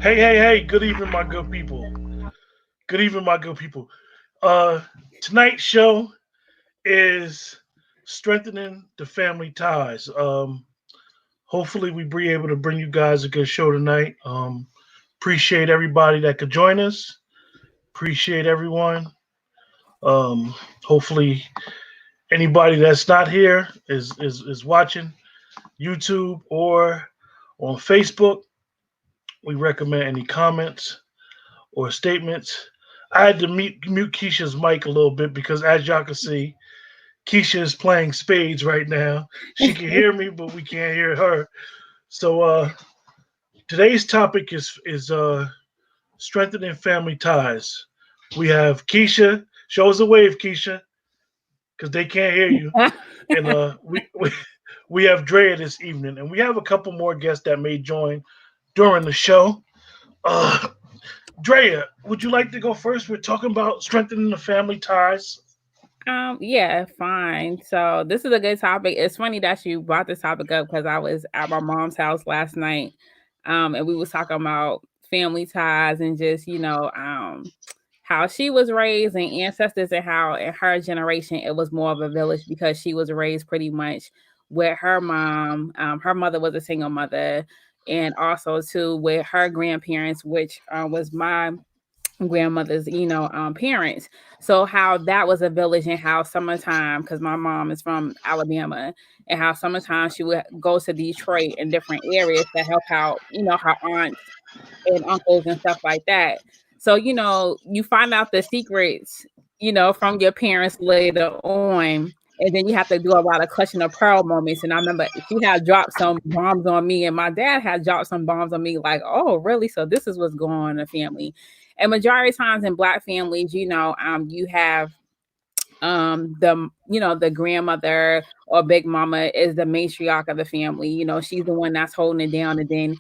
Hey, good evening, my good people. Good evening, my good people. Uh, Tonight's show is strengthening the family ties. Hopefully, we be able to bring you guys a good show tonight. Appreciate everybody that could join us. Appreciate everyone. Um, Hopefully, anybody that's not here is watching YouTube or on Facebook. We recommend any comments or statements. I had to mute Keisha's mic a little bit because, as y'all can see, Keisha is playing spades right now. She can hear me, but we can't hear her. So today's topic is strengthening family ties. We have Keisha. Show us a wave, Keisha, because they can't hear you. And we have Drea this evening, and we have a couple more guests that may join during the show. Uh, Drea, would you like to go first? We're talking about strengthening the family ties. Yeah, fine. So this is a good topic. It's funny that you brought this topic up because I was at my mom's house last night, and we was talking about family ties and just how she was raised and ancestors and how in her generation it was more of a village because she was raised pretty much with her mom. Her mother was a single mother, and also too with her grandparents, which was my grandmother's parents. So how that was a village and how summertime, because my mom is from Alabama, and how summertime she would go to Detroit and different areas to help out her aunts and uncles and stuff like that. So you find out the secrets from your parents later on, and then you have to do a lot of clutching the pearl moments. And I remember she had dropped some bombs on me, and my dad had dropped some bombs on me. Like, oh, really? So this is what's going on in the family. And majority of times in Black families, you have the grandmother or big mama is the matriarch of the family. She's the one that's holding it down, and then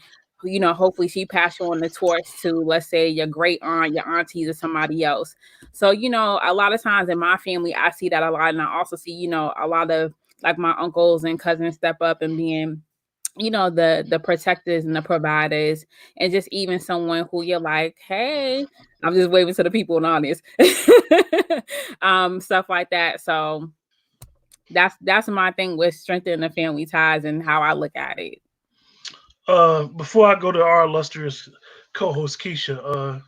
hopefully she pass on the torch to, let's say, your great aunt, your aunties, or somebody else. So a lot of times in my family I see that a lot, and I also see a lot of like my uncles and cousins step up and being the protectors and the providers, and just even someone who you're like, hey, I'm just waving to the people and honest. Stuff like that. So that's my thing with strengthening the family ties and how I look at it. Before I go to our illustrious co-host Keisha,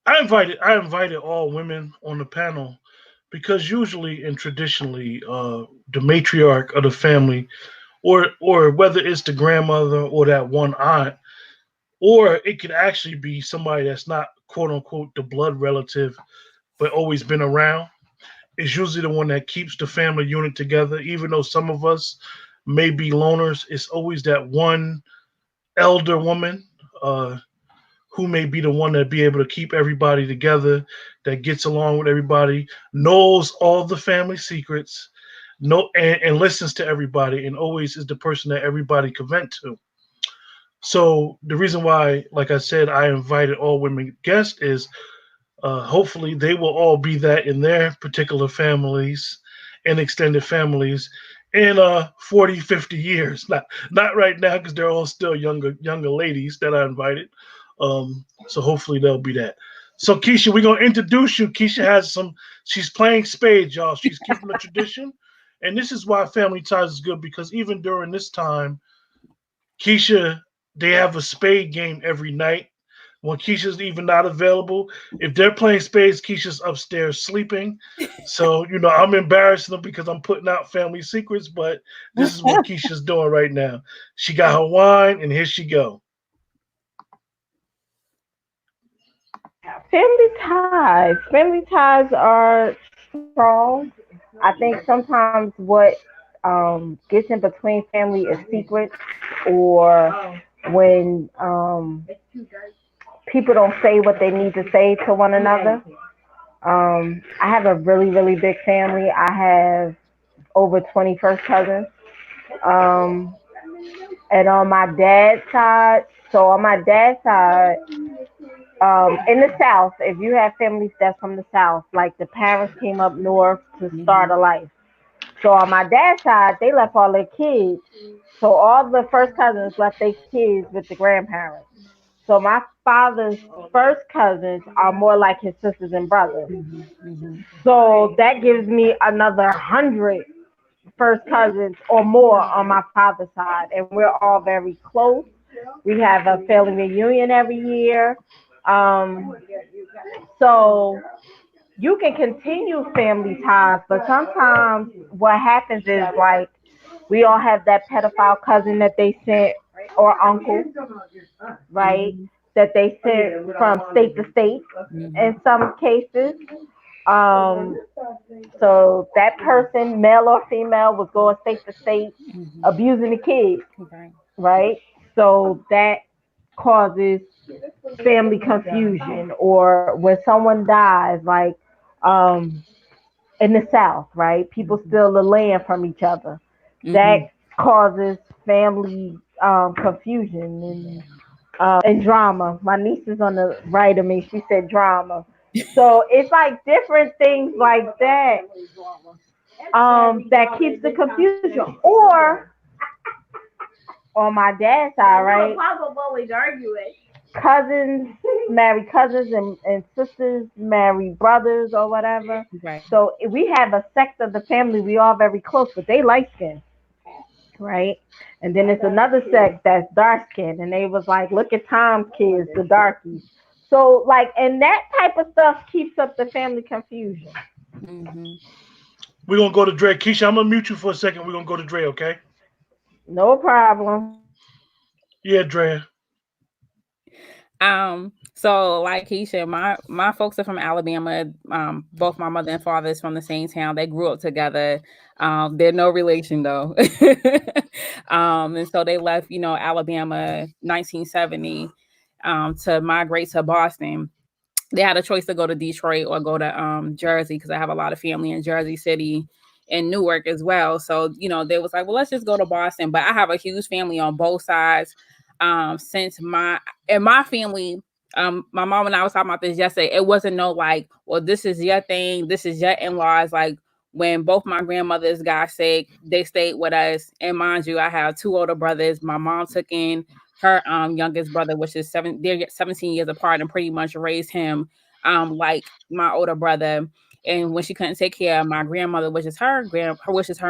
I invited all women on the panel because usually and traditionally, the matriarch of the family, or whether it's the grandmother or that one aunt, or it could actually be somebody that's not quote unquote the blood relative, but always been around, is usually the one that keeps the family unit together. Even though some of us may be loners, it's always that one elder woman who may be the one that be able to keep everybody together, that gets along with everybody, knows all the family secrets, and listens to everybody, and always is the person that everybody can vent to. So the reason why, like I said, I invited all women guests is hopefully they will all be that in their particular families and extended families in 40, 50 years. Not right now because they're all still younger ladies that I invited. So hopefully they'll be that. So Keisha, we're gonna introduce you. Keisha has some. She's playing spades, y'all. She's keeping the tradition, and this is why family ties is good because even during this time, Keisha, they have a spade game every night. When Keisha's even not available, if they're playing spades, Keisha's upstairs sleeping. So, I'm embarrassing them because I'm putting out family secrets, but this is what Keisha's doing right now. She got her wine, and here she go. Family ties. Family ties are strong. I think sometimes what gets in between family is secrets, or when people don't say what they need to say to one another. I have a really, really big family. I have over 20 first cousins. Um, and on my dad's side, so on my dad's side, in the South, if you have families that's from the South, like the parents came up north to start Mhm. a life. So on my dad's side, they left all their kids. So all the first cousins left their kids with the grandparents. So my father's first cousins are more like his sisters and brothers. So that gives me another 100 first cousins or more on my father's side, and we're all very close. We have a family reunion every year. Um, so you can continue family ties, but sometimes what happens is like we all have that pedophile cousin that they sent or uncle, right? That they sent from state to state in some cases. Um, so that person, male or female, was going state to state abusing the kids, Okay. right? So that causes family confusion, or when someone dies, like um, in the South, right? People steal the land from each other. That causes family confusion and drama. My niece is on the right of me. She said drama. So it's like different things like that that keeps the confusion. Or on my dad's side, right? Always arguing. Cousins marry cousins and sisters marry brothers or whatever. Right. So we have a sect of the family, we all very close, but they light skin, right? And then it's another sect that's dark skin, and they was like, look at Tom's kids, the darkies. So like, and that type of stuff keeps up the family confusion. We're gonna go to Dre. Keisha, I'm gonna mute you for a second. We're gonna go to Dre, okay? No problem. Yeah, Dre. So like Keisha, my folks are from Alabama. Both my mother and father is from the same town. They grew up together. They're no relation though. And so they left, Alabama 1970 to migrate to Boston. They had a choice to go to Detroit or go to Jersey, because I have a lot of family in Jersey City and Newark as well. So, they was like, well, let's just go to Boston. But I have a huge family on both sides. Since my family, my mom and I was talking about this yesterday. It wasn't no like, well, this is your thing, this is your in-laws. Like when both my grandmothers got sick, they stayed with us. And mind you, I have two older brothers. My mom took in her youngest brother, which is they're 17 years apart, and pretty much raised him like my older brother. And when she couldn't take care of my grandmother, which is her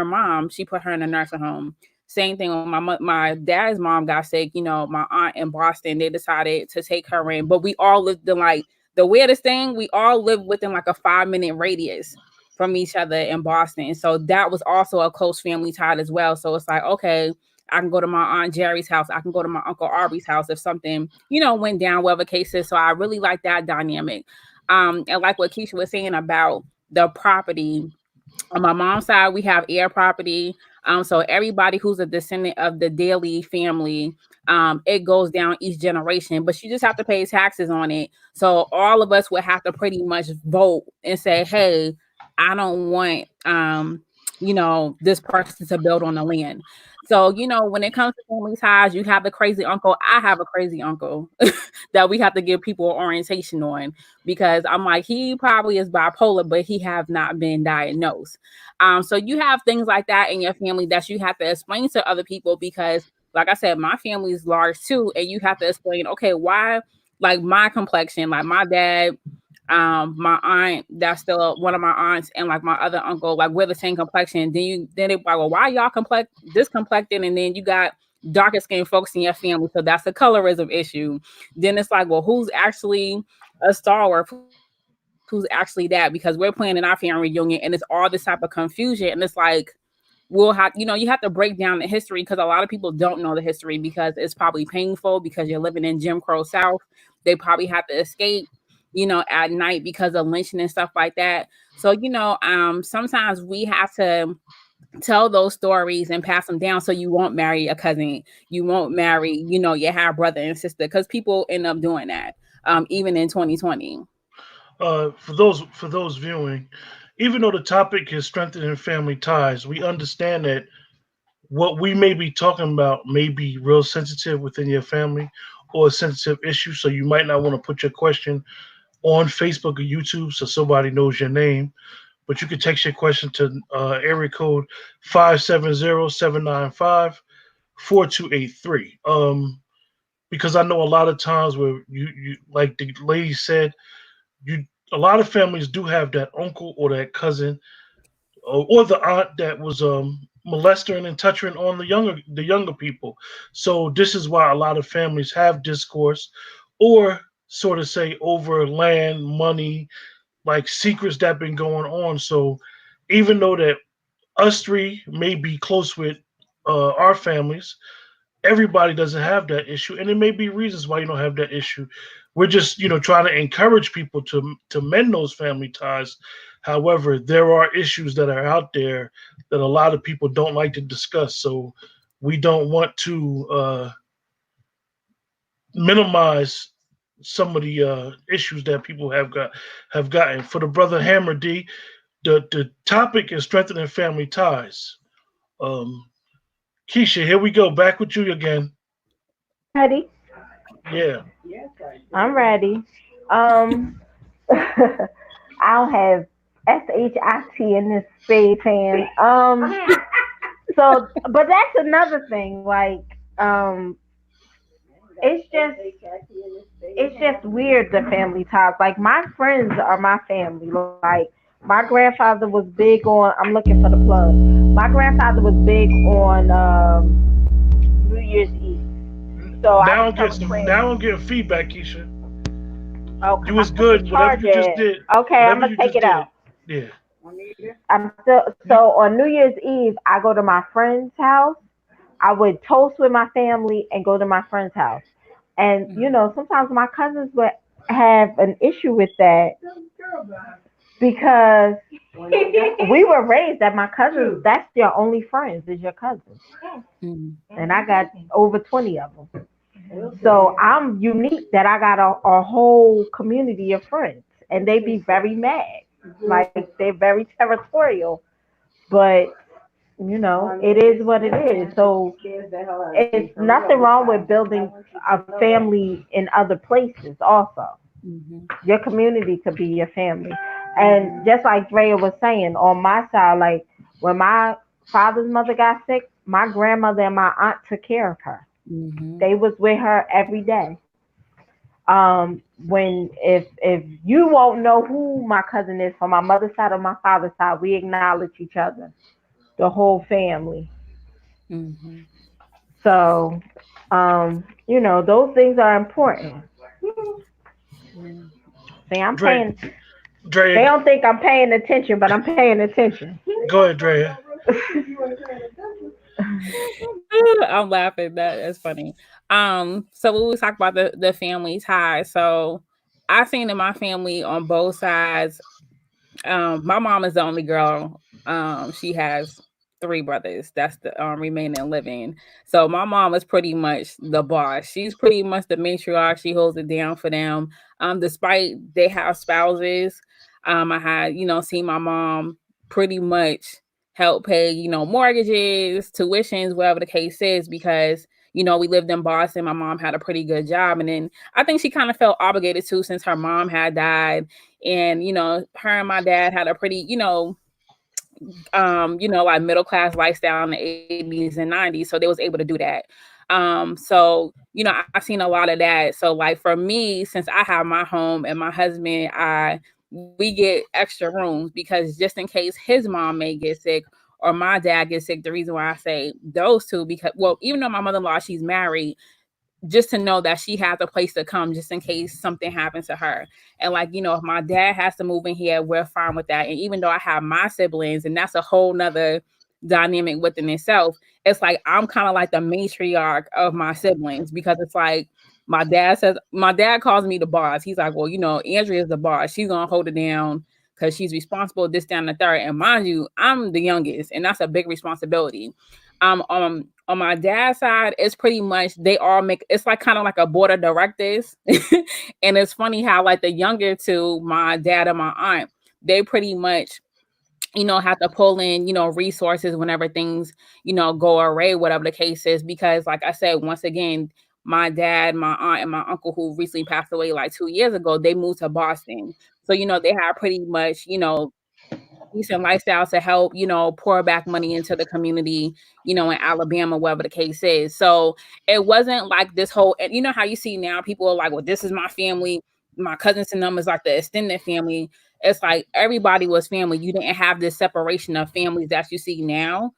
mom, she put her in a nursing home. Same thing when my dad's mom got sick. My aunt in Boston, they decided to take her in, but we all lived in like the weirdest thing. We all lived within like a 5-minute radius from each other in Boston, and so that was also a close family tie as well. So it's like, okay, I can go to my Aunt Jerry's house. I can go to my Uncle Arby's house if something, went down, whatever case is. So I really like that dynamic. And like what Keisha was saying about the property, on my mom's side, we have heir property. So everybody who's a descendant of the Daly family, it goes down each generation, but you just have to pay taxes on it. So all of us would have to pretty much vote and say, hey, I don't want, this person to build on the land. So, when it comes to family ties, you have the crazy uncle. I have a crazy uncle that we have to give people orientation on, because I'm like, he probably is bipolar, but he have not been diagnosed. So you have things like that in your family that you have to explain to other people, because like I said, my family is large too. And you have to explain, okay, why, like my complexion, like my dad, my aunt, that's still one of my aunts, and like my other uncle, like we're the same complexion. Then it's like, well, why y'all discomplected? And then you got darker skinned folks in your family, so that's a colorism issue. Then it's like, well, who's actually a stalwart? Who's actually that? Because we're planning our family reunion, and it's all this type of confusion. And it's like, we'll have, you have to break down the history, because a lot of people don't know the history, because it's probably painful, because you're living in Jim Crow South. They probably have to escape, at night because of lynching and stuff like that. So, sometimes we have to tell those stories and pass them down, so you won't marry a cousin, you won't marry, your half brother and sister, because people end up doing that, even in 2020. For those viewing, even though the topic is strengthening family ties, we understand that what we may be talking about may be real sensitive within your family, or a sensitive issue. So you might not want to put your question on Facebook or YouTube so somebody knows your name. but you can text your question to area code 570-795-4283. Because I know a lot of times where you like the lady said, you a lot of families do have that uncle or that cousin or the aunt that was molesting and touching on the younger people. So this is why a lot of families have discourse, or sort of say over land, money, like secrets that been going on. So even though that us three may be close with our families, everybody doesn't have that issue, and there may be reasons why you don't have that issue. We're just trying to encourage people to mend those family ties. However, there are issues that are out there that a lot of people don't like to discuss, so we don't want to minimize some of the issues that people have gotten. For the brother Hammer D, the topic is strengthening family ties. um Keisha, here we go, back with you again. Ready? Yeah. I'm ready. Um, I'll have SHIT in this spade pan. So, but that's another thing. Like, it's just it's just weird the family ties. Like my friends are my family. Like my grandfather was big on. I'm looking for the plug. My grandfather was big on New Year's Eve. So I Now was I'm telling getting friends, now I'm getting feedback, Keisha. oh, You because was I put the good. Whatever you charger just in. did. Okay, I'm Whatever gonna you take just it did. out. Yeah. I'm still so on New Year's Eve. I go to my friend's house. I would toast with my family and go to my friend's house. And sometimes my cousins would have an issue with that because we were raised that my cousins, that's your only friends, is your cousins. Mhm. And I got over 20 of them. So I'm unique that I got a whole community of friends. And they be very mad. Like they're very territorial. But it is what it is. So it's nothing wrong with building a family in other places also. Mhm. Your community could be your family. And just like Drea was saying, on my side, like when my father's mother got sick, my grandmother and my aunt took care of her. Mhm. They was with her every day. When if you won't know who my cousin is from my mother's side or my father's side, we acknowledge each other, the whole family. Mhm. So, those things are important. Yeah. See, I'm Dre, paying. They Dre, don't think I'm paying attention, but I'm paying attention. go ahead, Dre. I'm laughing. That's funny. So we was talking about the family ties. So I seen in my family on both sides. My mom is the only girl. She has three brothers. That's the remaining living. So my mom is pretty much the boss. She's pretty much the matriarch. She holds it down for them. Despite they have spouses, I had seen my mom pretty much help pay mortgages, tuitions, whatever the case is, because we lived in Boston. My mom had a pretty good job, and then I think she kind of felt obligated to, since her mom had died, and her and my dad had a pretty like middle class lifestyle in the 80s and 90s, so they was able to do that. So I've seen a lot of that. So like for me, since I have my home and my husband, we get extra rooms because just in case his mom may get sick or my dad gets sick. The reason why I say those two, because well, even though my mother-in-law, she's married, just to know that she has a place to come just in case something happens to her. And like, if my dad has to move in here, we're fine with that. And even though I have my siblings, and that's a whole nother dynamic within itself, it's like I'm kind of like the matriarch of my siblings, because it's like my dad calls me the boss. He's like, well, Andrea's the boss. She's gonna hold it down because she's responsible, this, down, the third. And mind you, I'm the youngest, and that's a big responsibility. On my dad's side, it's pretty much they all make, it's like kind of like a board of directors. And it's funny how like the younger two, my dad and my aunt, they pretty much have to pull in resources whenever things go awry, whatever the case is, because like I said, once again, my dad, my aunt, and my uncle, who recently passed away like 2 years ago, they moved to Boston. So they have pretty much decent lifestyle to help, pour back money into the community, in Alabama, wherever the case is. So it wasn't like this whole, and you know how you see now people are like, well, this is my family, my cousins and them is like the extended family. It's like everybody was family. You didn't have this separation of families that you see now.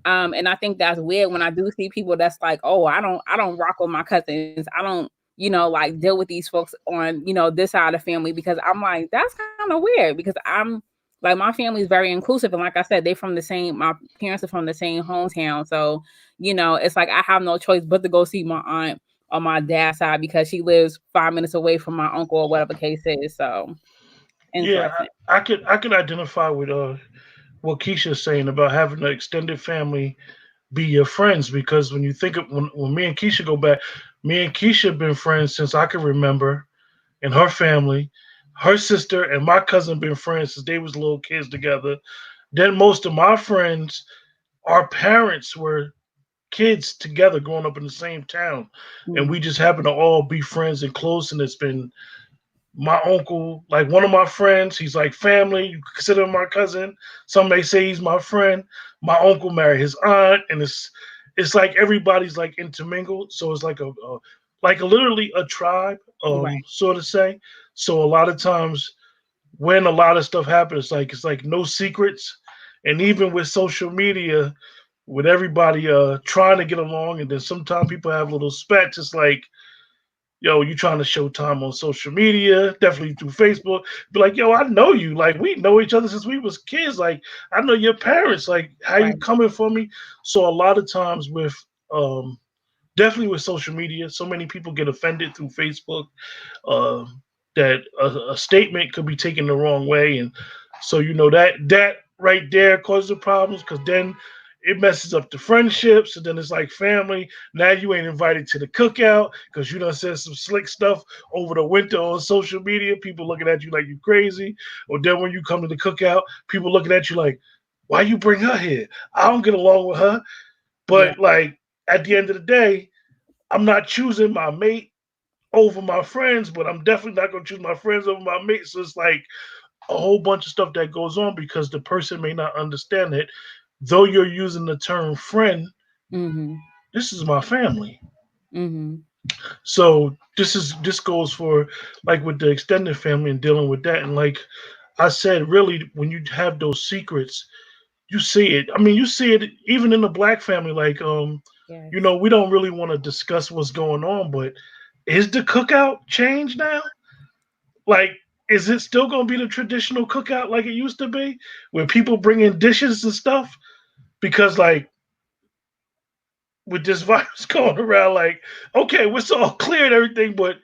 And I think that's weird when I do see people that's like, oh, I don't rock with my cousins. I don't, like deal with these folks on, this side of the family, because I'm like, that's kind of weird, because I'm like, my family is very inclusive. And like I said, my parents are from the same hometown. So, it's like, I have no choice but to go see my aunt on my dad's side because she lives 5 minutes away from my uncle or whatever the case is. So Yeah, interesting. I could identify with what Keisha's saying about having an extended family be your friends, because when you think of when me and Keisha go back, me and Keisha have been friends since I can remember, and her family, her sister and my cousin been friends since they was little kids together. Then most of my friends, our parents were kids together growing up in the same town, and we Mm, just happen to all be friends and close. And it's been my uncle, like one of my friends, he's like family. You consider him my cousin. Some may say he's my friend. My uncle married his aunt, and it's like everybody's like intermingled. So it's like a literally a tribe, right. sort of say. So a lot of times when a lot of stuff happens, it's like no secrets. And even with social media, with everybody trying to get along, and then sometimes people have little spats. It's like, yo, you trying to show time on social media, definitely through Facebook. Be like, yo, I know you. Like, we know each other since we was kids. Like, I know your parents. Like, how you Right. coming for me? So a lot of times with definitely with social media, so many people get offended through Facebook, uh, that a statement could be taken the wrong way, and so that right there causes the problems, because then it messes up the friendships, and then it's like family. Now you ain't invited to the cookout because you done said some slick stuff over the winter on social media. People looking at you like you crazy, or then when you come to the cookout, people looking at you like, why you bring her here? I don't get along with her. Yeah. But like at the end of the day, I'm not choosing my mate over my friends, but I'm definitely not gonna choose my friends over my mates. So it's like a whole bunch of stuff that goes on because the person may not understand it. Though you're using the term friend, Mm-hmm. this is my family. Mm-hmm. So this goes for like with the extended family and dealing with that. And like I said, really, when you have those secrets, you see it. I mean, you see it even in the black family. Like, Yes. we don't really want to discuss what's going on, but is the cookout changed now? Like, is it still gonna be the traditional cookout like it used to be, where people bring in dishes and stuff? Because like with this virus going around, like, okay, we're all clear and everything, but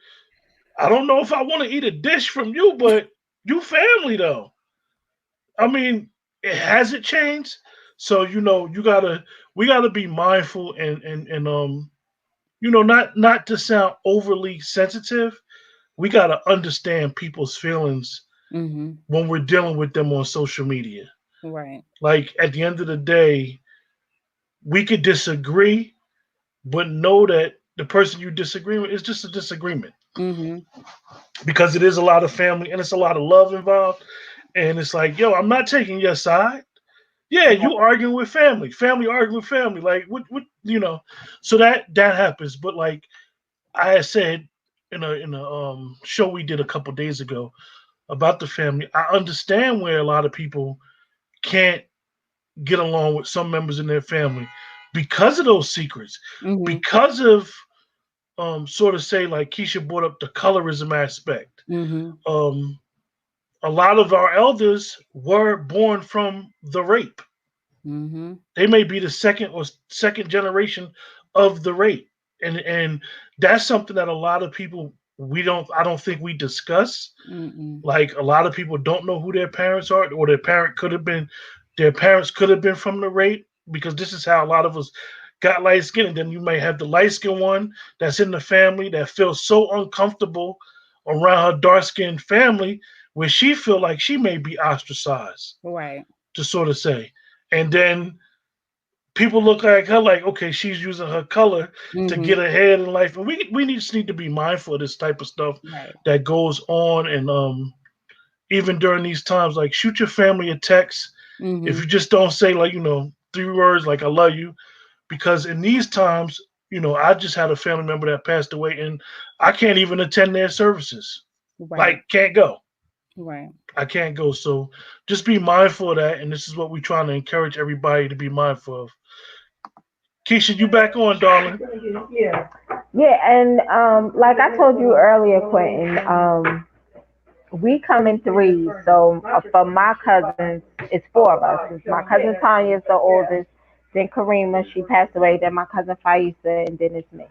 I don't know if I want to eat a dish from you, but you family though. I mean, it hasn't changed. So we gotta be mindful and not to sound overly sensitive. We gotta understand people's feelings Mm-hmm. when we're dealing with them on social media. Right. Like at the end of the day, we could disagree, but know that the person you disagree with is just a disagreement, Mm-hmm. because it is a lot of family and it's a lot of love involved. And it's like, yo, I'm not taking your side. Yeah, you arguing with family arguing with family. Like what. So that happens. But like I had said in a show we did a couple days ago about the family, I understand where a lot of people can't get along with some members in their family because of those secrets, Mm-hmm. because of sort of say like Keisha brought up the colorism aspect. Mm-hmm. Um, a lot of our elders were born from the rape. Mm-hmm. They may be the second generation of the rape, and that's something that a lot of people we don't I don't think we discuss. Mm-mm. Like a lot of people don't know who their parents are, or their parents could have been from the rape, because this is how a lot of us got light skin. And then you may have the light skin one that's in the family that feels so uncomfortable around her dark skinned family, where she feel like she may be ostracized, Right. to sort of say. And then people look like her like, okay, she's using her color to Mm-hmm. get ahead in life. And we just need to be mindful of this type of stuff Right. that goes on. And even during these times, like shoot your family a text If you just don't say, like, 3 words like "I love you," because in these times, I just had a family member that passed away, and I can't even attend their services. Right. Like, can't go. Right. I can't go. So just be mindful of that, and this is what we're trying to encourage everybody to be mindful of. Keisha, you back on, darling? Yeah. Yeah, and like I told you earlier, Quentin, we come in threes. So for my cousins, it's four of us. It's my cousin Tanya is the oldest, then Karima, she passed away, then my cousin Faisa, and then it's me.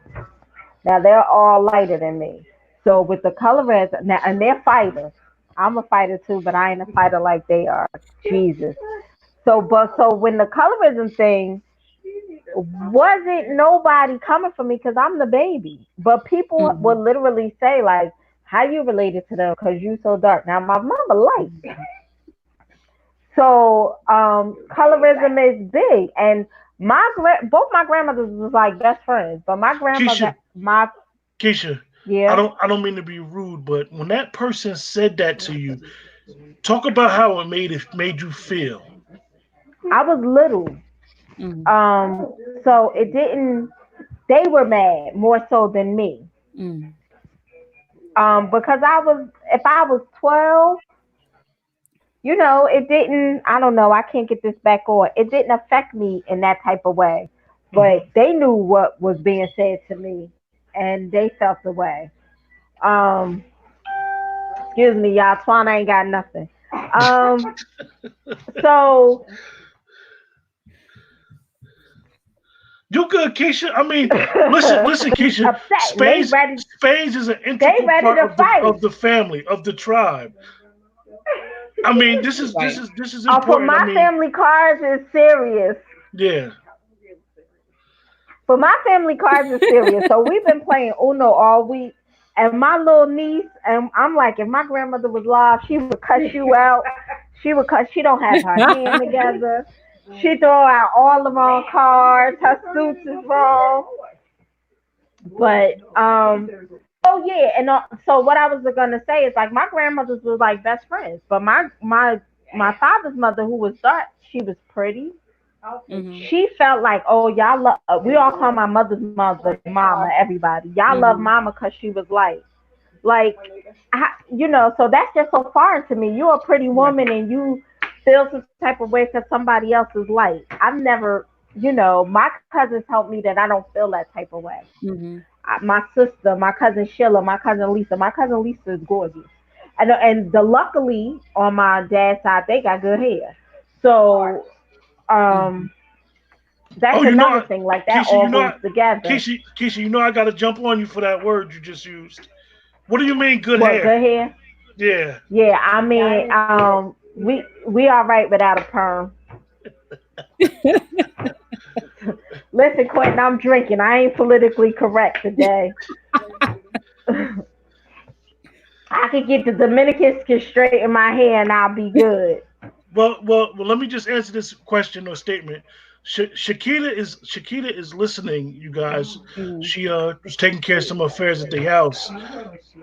Now they're all lighter than me. So with the coloreds, now, and they're fighters. I'm a fighter too, but I ain't a fighter like they are. Jesus. So when the colorism thing, wasn't nobody coming for me because I'm the baby. But people would literally say, like, how you related to them because you so dark. Now my mama light. So colorism is big, and both my grandmothers was like best friends. But my grandmother, Keisha, yeah, I don't mean to be rude, but when that person said that to you, talk about how it made you feel. I was little. So it didn't. They were mad more so than me. Because if I was 12, it didn't. I don't know. I can't get this back on. It didn't affect me in that type of way, but they knew what was being said to me, and they felt the way. Um, Excuse me, y'all. Twana ain't got nothing. So You good, Keisha? I mean, listen, Keisha. Spades is an integral part of the family, of the tribe. I mean, this is important. For my family, cards is serious. Yeah. For my family, cards is serious. So we've been playing Uno all week. And my little niece, and I'm like, if my grandmother was live, she would cut you out. She don't have her hand together. She throw out all the wrong cards. Her suits is wrong. But oh yeah, and so what I was gonna say is like my grandmothers were like best friends, but my father's mother, who was dark, she was pretty. She felt like, oh, y'all love. We all call my mother's mother mama. Everybody, y'all love mama because she was light. Like, so that's just so foreign to me. You're a pretty woman and you feel some type of way because somebody else is light. I've never, my cousins helped me that I don't feel that type of way. My sister, my cousin Sheila, my cousin Lisa. My cousin Lisa is gorgeous. And luckily on my dad's side, they got good hair. So, that's another thing. Like that Keisha, all goes together. Keisha, I got to jump on you for that word you just used. What do you mean, good hair? Good hair? Yeah. Yeah, I mean, we all right without a perm. Listen, Quentin, I'm drinking. I ain't politically correct today. I could get the Dominicans to straighten my hair and I'll be good. Well, let me just answer this question or statement. Shakita is listening, you guys. She was taking care of some affairs at the house,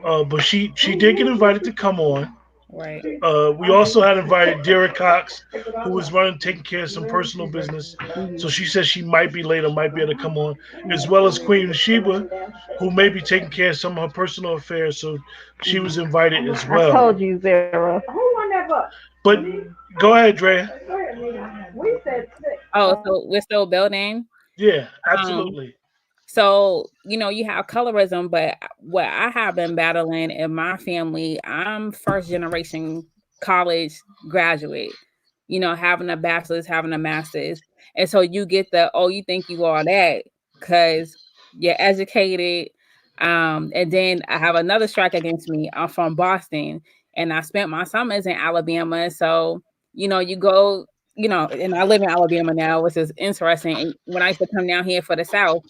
but she did get invited to come on. Right. We also had invited Dara Cox, who was taking care of some personal business. So she says she might be later, might be able to come on, as well as Queen Sheba, who may be taking care of some of her personal affairs. So she was invited as well. I told you, Vera. But go ahead, Drea. Oh, so we're still building? Yeah, absolutely. So, you have colorism, but what I have been battling in my family, I'm first generation college graduate, having a bachelor's, having a master's. And so you get you think you are that because you're educated. And then I have another strike against me. I'm from Boston and I spent my summers in Alabama. So, you go, and I live in Alabama now, which is interesting. And when I used to come down here for the South,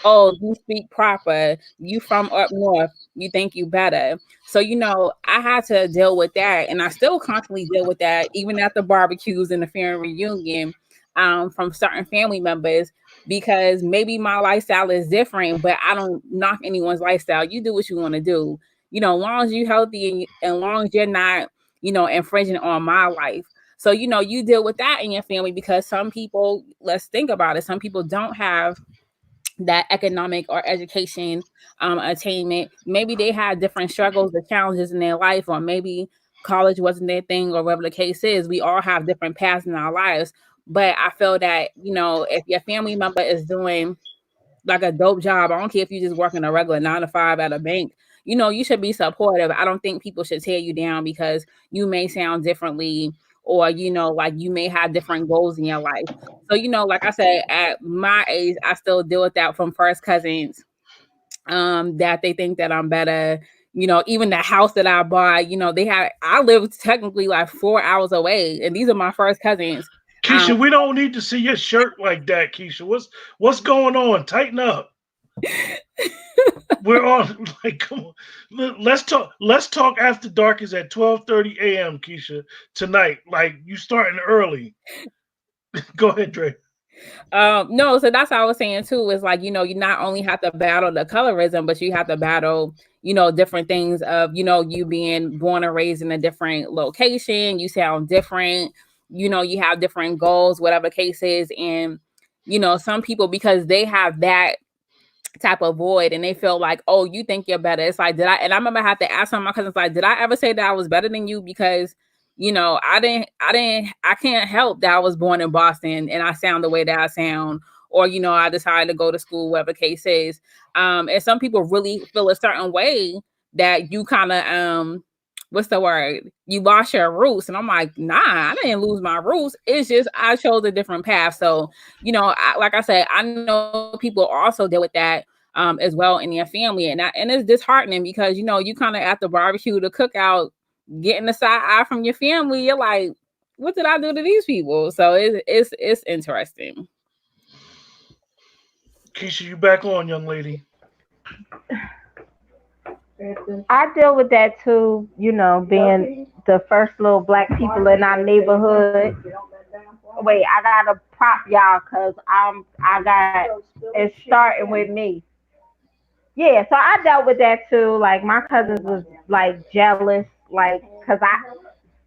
oh, you speak proper, you from up north, you think you better. So, I had to deal with that. And I still constantly deal with that, even at the barbecues and the family reunion, from certain family members, because maybe my lifestyle is different, but I don't knock anyone's lifestyle. You do what you want to do. As long as you're healthy and long as you're not, infringing on my life. So, you deal with that in your family because some people, let's think about it, some people don't have that economic or education attainment. Maybe they had different struggles or challenges in their life, or maybe college wasn't their thing, or whatever the case is. We all have different paths in our lives. But I feel that, if your family member is doing like a dope job, I don't care if you just working a regular 9 to 5 at a bank, you should be supportive. I don't think people should tear you down because you may sound differently, or, like you may have different goals in your life. So, like I said, at my age, I still deal with that from first cousins, that they think that I'm better. Even the house that I bought, I live technically like 4 hours away, and these are my first cousins. Keisha, we don't need to see your shirt like that, Keisha. What's going on? Tighten up. We're on. Like, come on. Let's talk. Let's talk after dark is at 12:30 a.m. Keisha tonight. Like, you starting early. Go ahead, Dre. No, so that's what I was saying too, is like, you not only have to battle the colorism, but you have to battle, different things of, you being born and raised in a different location. You sound different, you have different goals, whatever case is. And, some people, because they have that type of void and they feel like, oh, you think you're better. It's like, and I remember I had to ask some of my cousins, like, did I ever say that I was better than you? Because I can't help that I was born in Boston and I sound the way that I sound, or, I decided to go to school, whatever case is. And some people really feel a certain way that you kind of, what's the word? You lost your roots. And I'm like, nah, I didn't lose my roots. It's just, I chose a different path. So, like I said, I know people also deal with that as well in their family. And it's disheartening because, you kind of at the barbecue, the cookout, getting the side eye from your family, you're like, what did I do to these people? So it's interesting. Keisha, you back on, young lady. I deal with that too, being the first little black people in our neighborhood. Wait, I gotta prop y'all because it's starting with me. Yeah, so I dealt with that too. Like my cousins was like jealous, like because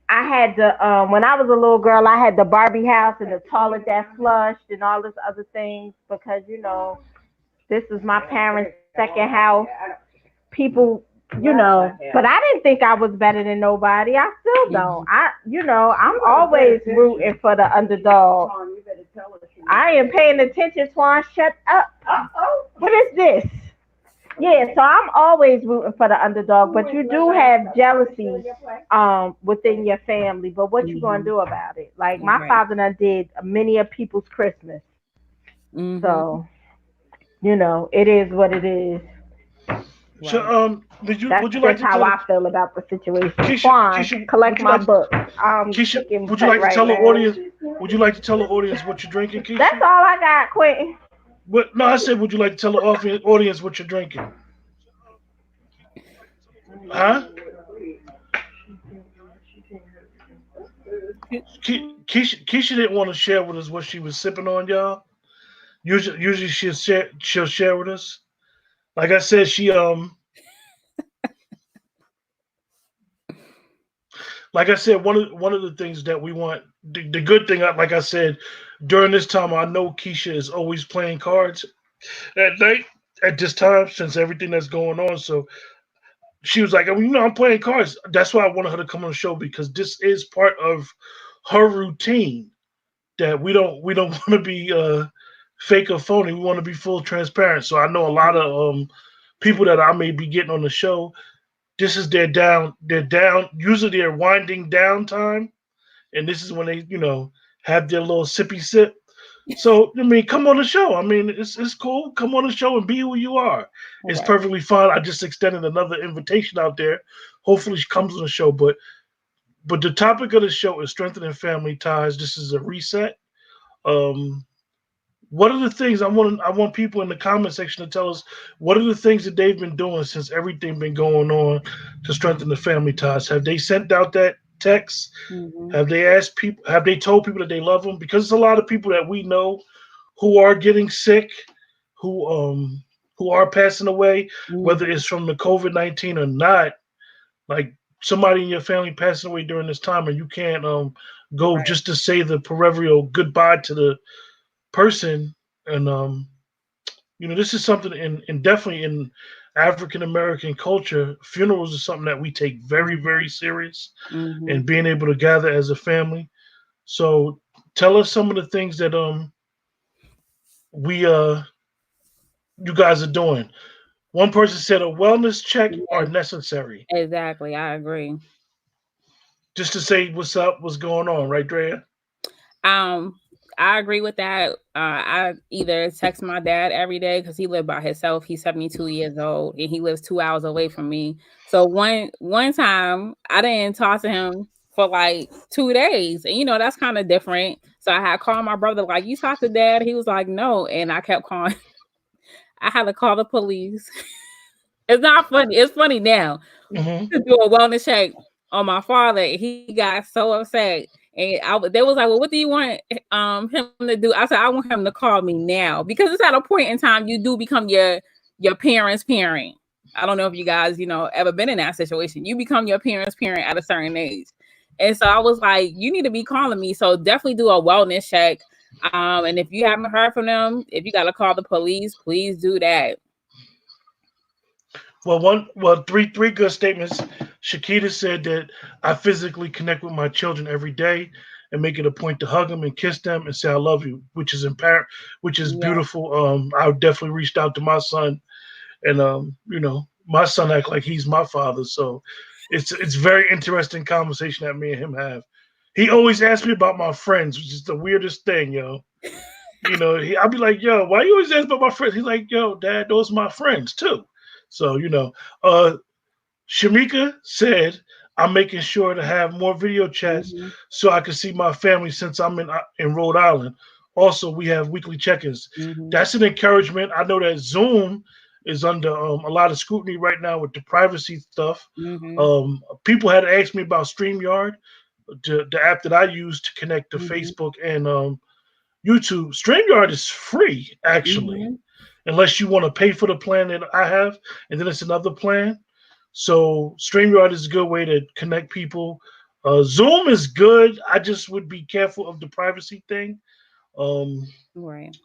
I had the when I was a little girl, I had the Barbie house and the toilet that flushed and all this other things because this is my parents' second house. People, but I didn't think I was better than nobody. I still don't. I'm always rooting for the underdog. I am paying attention, Swan. Shut up. What is this? Yeah, so I'm always rooting for the underdog, but you do have jealousy within your family. But what you gonna do about it? Like my father and I did many of people's Christmas. So, it is what it is. So, would you like to how I feel about the situation? Keisha, collect my book. Keisha, would you like to tell the audience? Would you like to tell the audience what you're drinking, Keisha? That's all I got, Quentin. What? No, I said, would you like to tell the audience what you're drinking? Huh? Keisha didn't want to share with us what she was sipping on, y'all. Usually she'll share with us. Like I said, like I said, one of the things that we want, the good thing, like I said, during this time, I know Keisha is always playing cards at night at this time since everything that's going on. So she was like, I'm playing cards. That's why I wanted her to come on the show because this is part of her routine that we don't want to be fake or phony. We want to be full transparent. So I know a lot of people that I may be getting on the show. This is their down, usually their winding down time. And this is when they, have their little sippy sip. So, come on the show. It's cool. Come on the show and be who you are. It's perfectly fine. I just extended another invitation out there. Hopefully she comes on the show. But the topic of the show is strengthening family ties. This is a reset. What are the things I want people in the comment section to tell us what are the things that they've been doing since everything been going on to strengthen the family ties? Have they sent out that text? Mm-hmm. Have they asked people? Have they told people that they love them? Because there's a lot of people that we know who are getting sick, who are passing away, whether it's from the COVID-19 or not. Like somebody in your family passing away during this time, and you can't go Right. just to say the proverbial goodbye to the person. And this is something in definitely in African American culture, funerals is something that we take very, very serious, Mm-hmm. and being able to gather as a family. So tell us some of the things that we you guys are doing. One person said a wellness check are Yes, necessary. exactly. I agree. Just to say what's up, what's going on, right, Drea? Um, I agree with that. I either text my dad every day because he lived by himself. He's 72 years old and he lives 2 hours away from me. So one time I didn't talk to him for like 2 days, and that's kind of different. So I had called my brother, like, "You talked to dad?" He was like, "No," and I kept calling. I had to call the police. It's not funny. It's funny now Hmm. to do a wellness check on my father. He got so upset. And they was like, "Well, what do you want him to do?" I said, "I want him to call me now because it's at a point in time you do become your parents' parent." I don't know if you guys, ever been in that situation. You become your parents' parent at a certain age. And so I was like, "You need to be calling me." So definitely do a wellness check. And if you haven't heard from them, if you gotta call the police, please do that. Three good statements. Shakita said that I physically connect with my children every day and make it a point to hug them and kiss them and say I love you, which is Yeah. beautiful. I definitely reached out to my son, and my son act like he's my father, so it's very interesting conversation that me and him have. He always asks me about my friends, which is the weirdest thing, yo. I'll be like, yo, why you always ask about my friends? He's like, yo, dad, those are my friends too. So, uh, Shamika said, I'm making sure to have more video chats Hmm. so I can see my family since I'm in Rhode Island. Also, we have weekly check ins. Hmm. That's an encouragement. I know that Zoom is under a lot of scrutiny right now with the privacy stuff. Hmm. People had asked me about StreamYard, the app that I use to connect to Hmm. Facebook and YouTube. StreamYard is free, actually, Hmm. unless you want to pay for the plan that I have, and then it's another plan. So StreamYard is a good way to connect people. Zoom is good. I just would be careful of the privacy thing. Um, Right.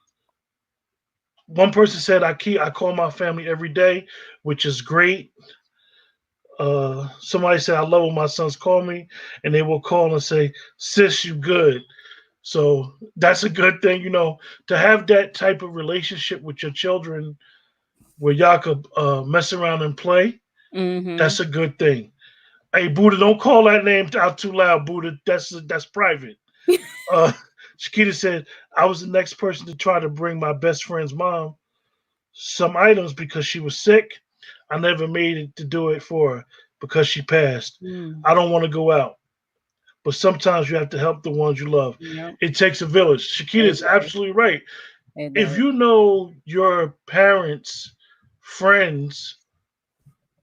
One person said I call my family every day, which is great. Somebody said I love when my sons call me, and they will call and say, "Sis, you good?" So that's a good thing, to have that type of relationship with your children where y'all could mess around and play. Hmm. That's a good thing. Hey, Buddha, don't call that name out too loud, Buddha. That's private. Uh, Shakita said I was the next person to try to bring my best friend's mom some items because she was sick. I never made it to do it for her because she passed. Mm. I don't want to go out, but sometimes you have to help the ones you love. Yep. It takes a village. Shakita It is does. absolutely right. It If does. you know your parents' friends,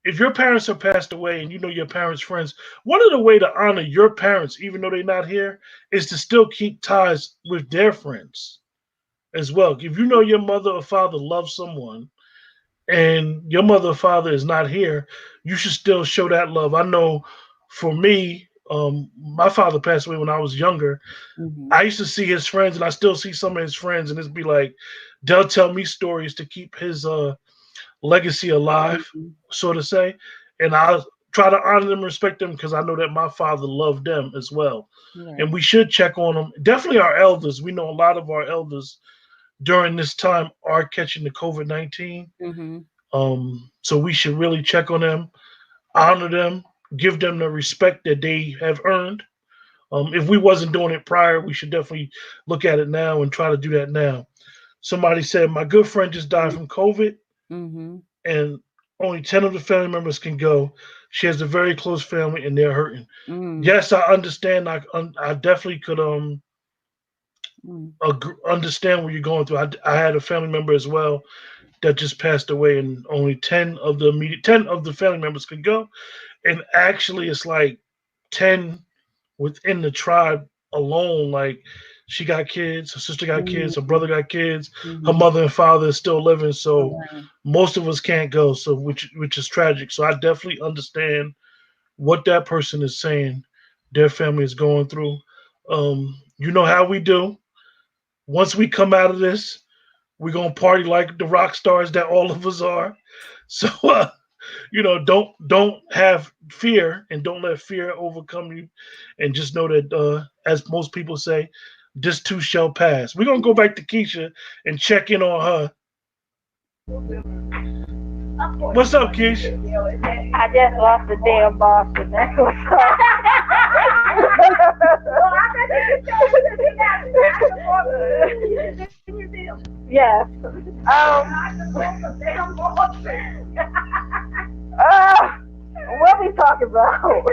if your parents have passed away and you know your parents' friends, one of the way to honor your parents, even though they're not here, is to still keep ties with their friends as well. If you know your mother or father loves someone and your mother or father is not here, you should still show that love. I know for me, my father passed away when I was younger. Hmm. I used to see his friends and I still see some of his friends, and it's be like they'll tell me stories to keep his legacy alive, Hmm. so to say. And I'll try to honor them, respect them, because I know that my father loved them as well. And Right. we should check on them. Definitely our elders. We know a lot of our elders during this time are catching the COVID-19. Hmm. So we should really check on them, honor them, give them the respect that they have earned. If we wasn't doing it prior, we should definitely look at it now and try to do that now. Somebody said my good friend just died from COVID, Hmm. and only 10 of the family members can go. She has a very close family and they're hurting. Mm. Yes, I understand. I definitely could Mm. understand what you're going through. I had a family member as well that just passed away, and only 10 of the family members could go. And actually, it's like 10 within the tribe alone. Like she got kids, her sister got kids, her Mm. brother got kids, her Hmm. mother and father is still living. So Right. most of us can't go. So which is tragic. So I definitely understand what that person is saying. Their family is going through. You know how we do. Once we come out of this, we're gonna party like the rock stars that all of us are. So don't have fear and don't let fear overcome you, and just know that as most people say, this too shall pass. We're gonna go back to Keisha and check in on her. What's up, Keisha? I just lost the damn Boston. That's what's up. Yes. What we talking about?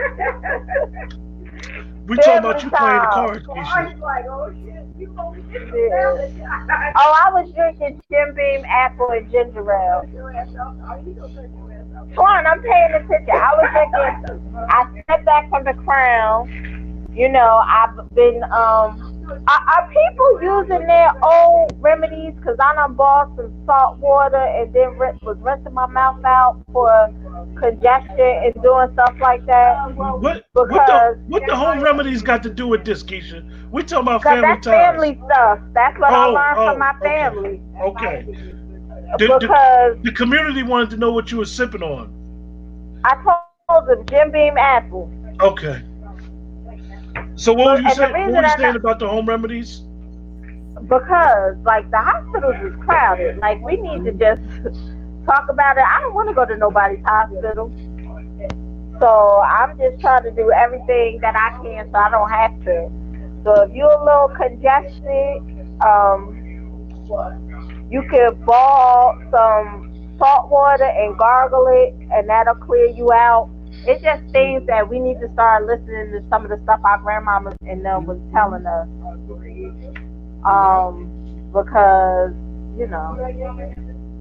We talking about you playing the cards, Keisha. Yeah. Oh, I was drinking Jim Beam apple and ginger ale. Swan, I'm paying attention. I was drinking. I stepped back from the Crown. I've been are people using their old remedies? Because I done bought some salt water and then was rinsing my mouth out for congestion and doing stuff like that. What the home remedies got to do with this, Keisha? We talking about family that's ties. family stuff. That's what I learned from my family. Okay. Because the community wanted to know what you were sipping on. I told them Jim Beam apple. Okay. So what were you saying about the home remedies? Because like the hospitals is crowded. Like we need to just talk about it. I don't want to go to nobody's hospital. So I'm just trying to do everything that I can so I don't have to. So if you're a little congested, you can boil some salt water and gargle it, and that'll clear you out. It's just things that we need to start listening to some of the stuff our grandmamas and them was telling us. Because,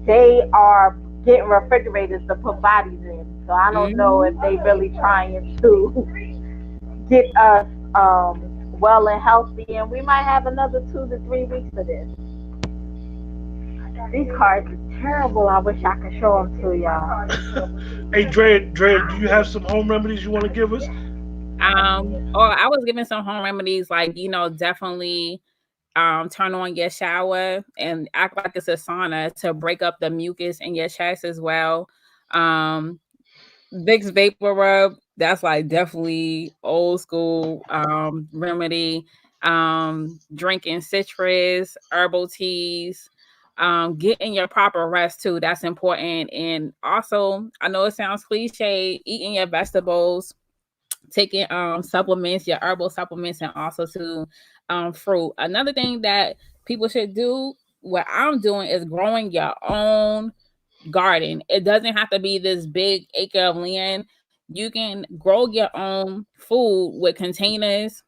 they are getting refrigerators to put bodies in. So I don't know if they really trying to get us well and healthy, and we might have another 2 to 3 weeks of this. These cards are terrible. I wish I could show them to y'all. Hey, Dre, do you have some home remedies you want to give us? I was giving some home remedies, like, definitely turn on your shower and act like it's a sauna to break up the mucus in your chest as well. Vicks Vapor Rub, that's like definitely old school remedy. Drinking citrus, herbal teas, getting your proper rest too. That's important. And also, I know it sounds cliche, eating your vegetables, taking supplements, your herbal supplements, and also to fruit. Another thing that people should do, what I'm doing, is growing your own garden. It doesn't have to be this big acre of land. You can grow your own food with containers.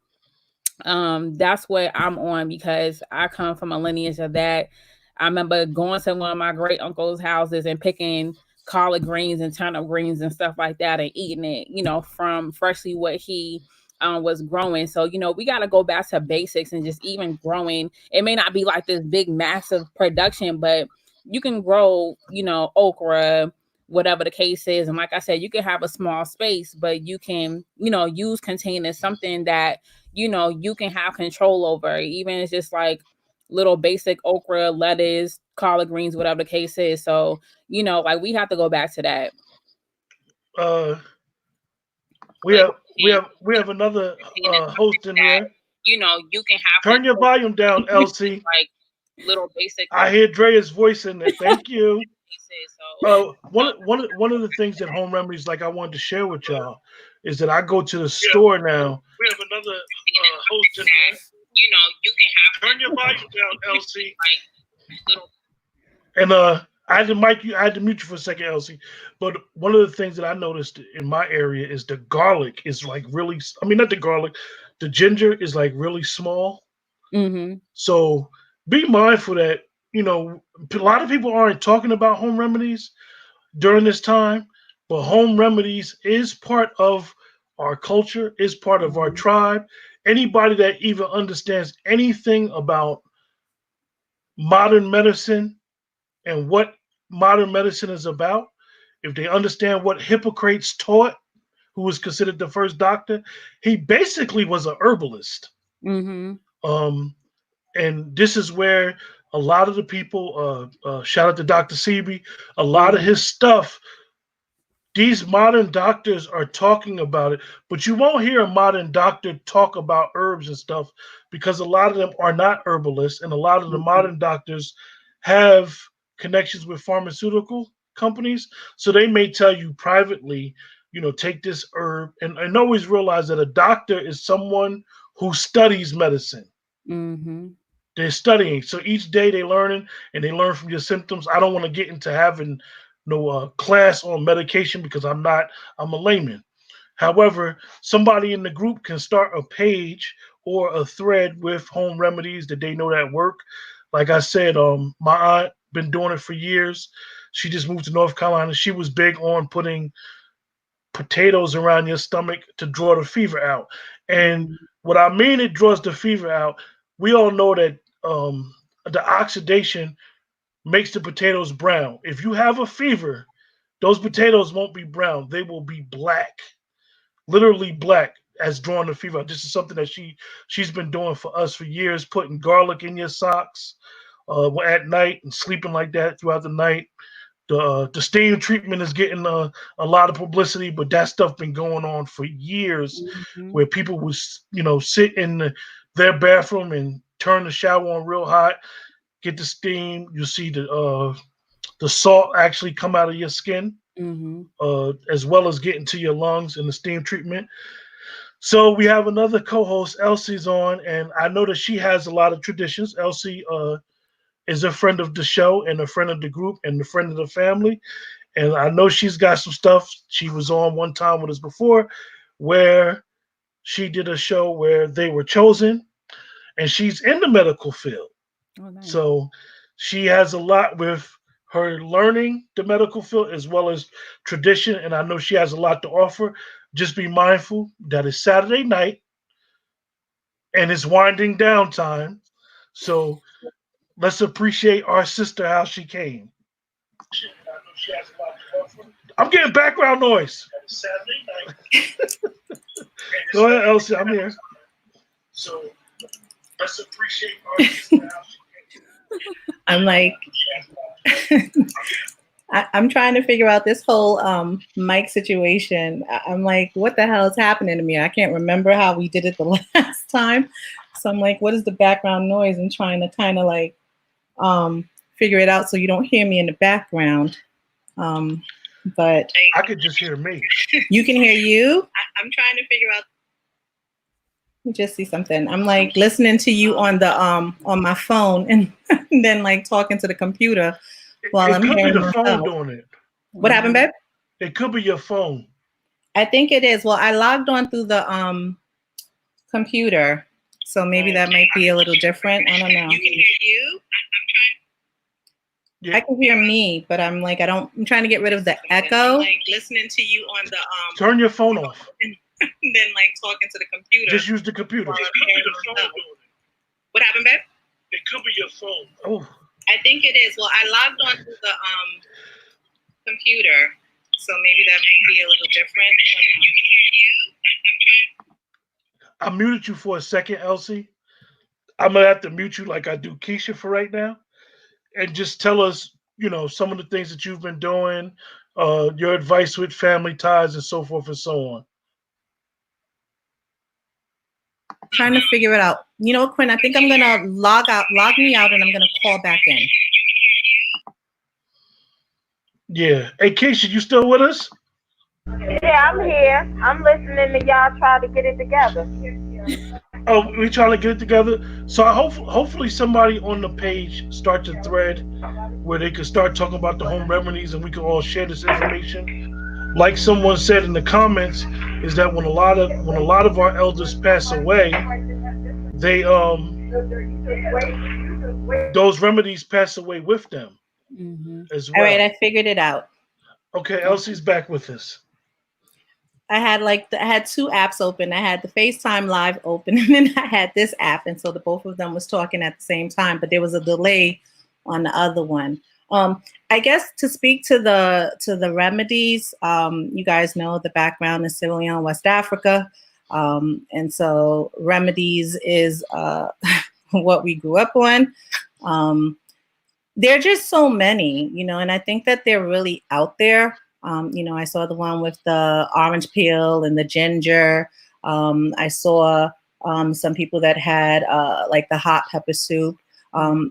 That's what I'm on, because I come from a lineage of that. I remember going to one of my great uncle's houses and picking collard greens and turnip greens and stuff like that and eating it, from freshly what he was growing. So, we got to go back to basics and just even growing. It may not be like this big, massive production, but you can grow, okra, whatever the case is. And like I said, you can have a small space, but you can, use containers, something that, you can have control over. Even it's just like little basic okra, lettuce, collard greens, whatever the case is. So, like we have to go back to that. We have another host in here. You can have turn your volume down, Elsie. Like little basic. I hear Drea's voice in there. Thank you. One of the things that home remedies, like I wanted to share with y'all, is that I go to the store now. We have another host in here. You can have turn your volume down, Elsie. And I had to mute you for a second, Elsie. But one of the things that I noticed in my area is the garlic is like really. I mean, not the garlic. The ginger is like really small. Mm-hmm. So be mindful that a lot of people aren't talking about home remedies during this time, but home remedies is part of our culture, is part of our tribe. Anybody that even understands anything about modern medicine and what modern medicine is about, if they understand what Hippocrates taught, who was considered the first doctor, he basically was a herbalist. Mm-hmm. And this is where a lot of the people, shout out to Dr. Sebi, a lot of his stuff, these modern doctors are talking about it, but you won't hear a modern doctor talk about herbs and stuff because a lot of them are not herbalists, and a lot of the modern doctors have connections with pharmaceutical companies. So they may tell you privately, take this herb, and always realize that a doctor is someone who studies medicine. Mm-hmm. They're studying. So each day they're learning and they learn from your symptoms. I don't want to get into having no class on medication because I'm a layman. However, somebody in the group can start a page or a thread with home remedies that they know that work. Like I said, my aunt been doing it for years. She just moved to North Carolina. She was big on putting potatoes around your stomach to draw the fever out. And what I mean, it draws the fever out. We all know that the oxidation makes the potatoes brown. If you have a fever, those potatoes won't be brown; they will be black, literally black, as drawing the fever out. This is something that she's been doing for us for years, putting garlic in your socks at night and sleeping like that throughout the night. The steam treatment is getting a lot of publicity, but that stuff been going on for years, where people would sit in their bathroom and turn the shower on real hot, get the steam. You see the salt actually come out of your skin, as well as get into your lungs in the steam treatment. So we have another co-host, Elsie's on, and I know that she has a lot of traditions. Elsie is a friend of the show and a friend of the group and a friend of the family. And I know she's got some stuff. She was on one time with us before where she did a show where they were chosen, and she's in the medical field. Oh, nice. So she has a lot with her learning the medical field as well as tradition. And I know she has a lot to offer. Just be mindful that it's Saturday night and it's winding down time. So let's appreciate our sister how she came. I'm getting background noise. Go ahead, Elsie. I'm here. So let's appreciate our sister how she came. I'm like, I'm trying to figure out this whole mic situation. I'm like, what the hell is happening to me? I can't remember how we did it the last time. So I'm like, what is the background noise? I'm trying to kind of like figure it out so you don't hear me in the background. But I could just hear me. You can hear you? I'm trying to figure out. Let me just see something. I'm like listening to you on the on my phone and then like talking to the computer while I'm hearing the phone myself. doing it. What happened, babe? It could be your phone. I think it is. Well, I logged on through the computer, so maybe that might be a little different. I don't know. You can hear you? Yeah. I can hear me, but I'm like, I'm trying to get rid of the echo. Like listening to you on the turn your phone off. And then like talking to the computer. Just use the computer. What happened, babe? It could be your phone. Oh. I think it is. Well, I logged on to the computer, so maybe that might be a little different. You can hear you? I muted you for a second, Elsie. I'm gonna have to mute you like I do Keisha for right now, and just tell us, some of the things that you've been doing, your advice with family ties, and so forth and so on. Trying to figure it out. You know, Quinn, I think I'm gonna log me out, and I'm gonna call back in. Yeah. Hey, Keisha, you still with us? Yeah, I'm here. I'm listening to y'all try to get it together. Oh, we trying to get it together. So hopefully somebody on the page starts a thread where they can start talking about the home remedies, and we can all share this information. Like someone said in the comments, is that when a lot of our elders pass away, they those remedies pass away with them as well. All right, I figured it out. Okay, Elsie's back with us. I had two apps open. I had the FaceTime Live open, and then I had this app, and so the both of them was talking at the same time, but there was a delay on the other one. I guess to speak to the remedies, you guys know the background is Sierra Leone, West Africa. And so remedies is what we grew up on. There are just so many, and I think that they're really out there. I saw the one with the orange peel and the ginger. I saw some people that had like the hot pepper soup.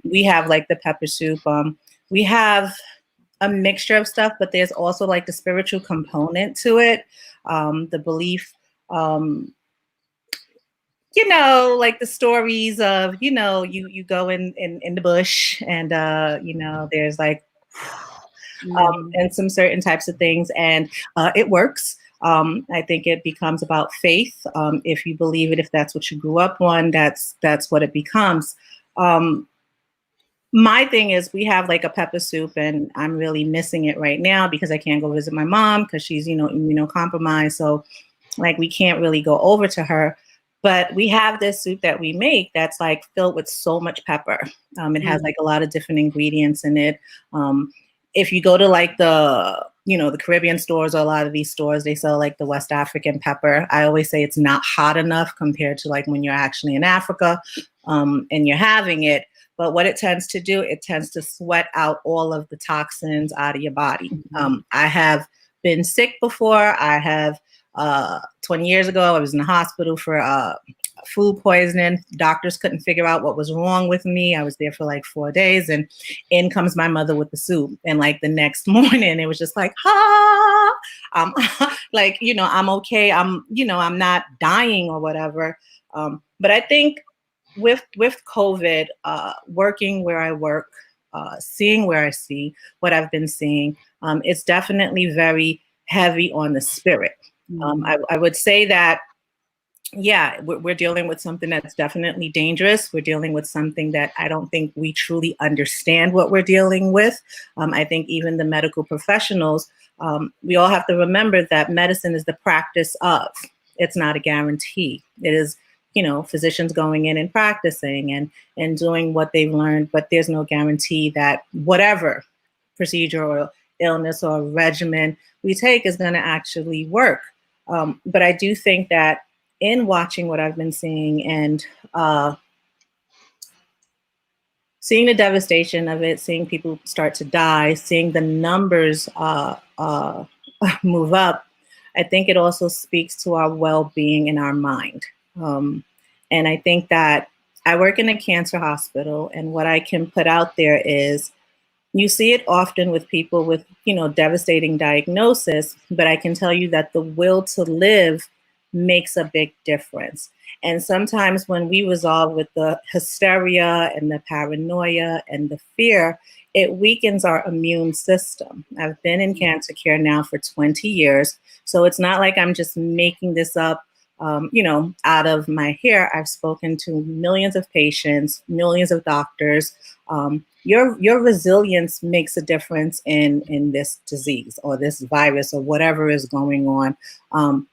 We have like the pepper soup. We have a mixture of stuff, but there's also like the spiritual component to it, the belief, like the stories of, you go in the bush and, there's like, and some certain types of things, and it works. I think it becomes about faith. If you believe it, if that's what you grew up on, that's what it becomes. My thing is, we have like a pepper soup, and I'm really missing it right now because I can't go visit my mom because she's, immunocompromised. So like we can't really go over to her. But we have this soup that we make that's like filled with so much pepper. It has like a lot of different ingredients in it. If you go to like the Caribbean stores, or a lot of these stores, they sell like the West African pepper. I always say it's not hot enough compared to like when you're actually in Africa and you're having it. But what it tends to do, it tends to sweat out all of the toxins out of your body. I have been sick before. I have 20 years ago, I was in the hospital for food poisoning. Doctors couldn't figure out what was wrong with me. I was there for like 4 days, and in comes my mother with the soup. And like the next morning, it was just like, I'm like, I'm okay. I'm not dying or whatever. But I think with COVID, working where I work, seeing where I see, what I've been seeing, it's definitely very heavy on the spirit. I would say that, yeah, we're dealing with something that's definitely dangerous. We're dealing with something that I don't think we truly understand what we're dealing with. I think even the medical professionals, we all have to remember that medicine is the practice of. It's not a guarantee. It is, physicians going in and practicing and doing what they've learned, but there's no guarantee that whatever procedure or illness or regimen we take is going to actually work. But I do think that in watching what I've been seeing and seeing the devastation of it, seeing people start to die, seeing the numbers move up, I think it also speaks to our well-being in our mind. And I think that I work in a cancer hospital, and what I can put out there is, you see it often with people with, devastating diagnosis, but I can tell you that the will to live makes a big difference. And sometimes when we resolve with the hysteria and the paranoia and the fear, it weakens our immune system. I've been in cancer care now for 20 years, so it's not like I'm just making this up, out of my hair. I've spoken to millions of patients, millions of doctors. Your resilience makes a difference in this disease or this virus or whatever is going on.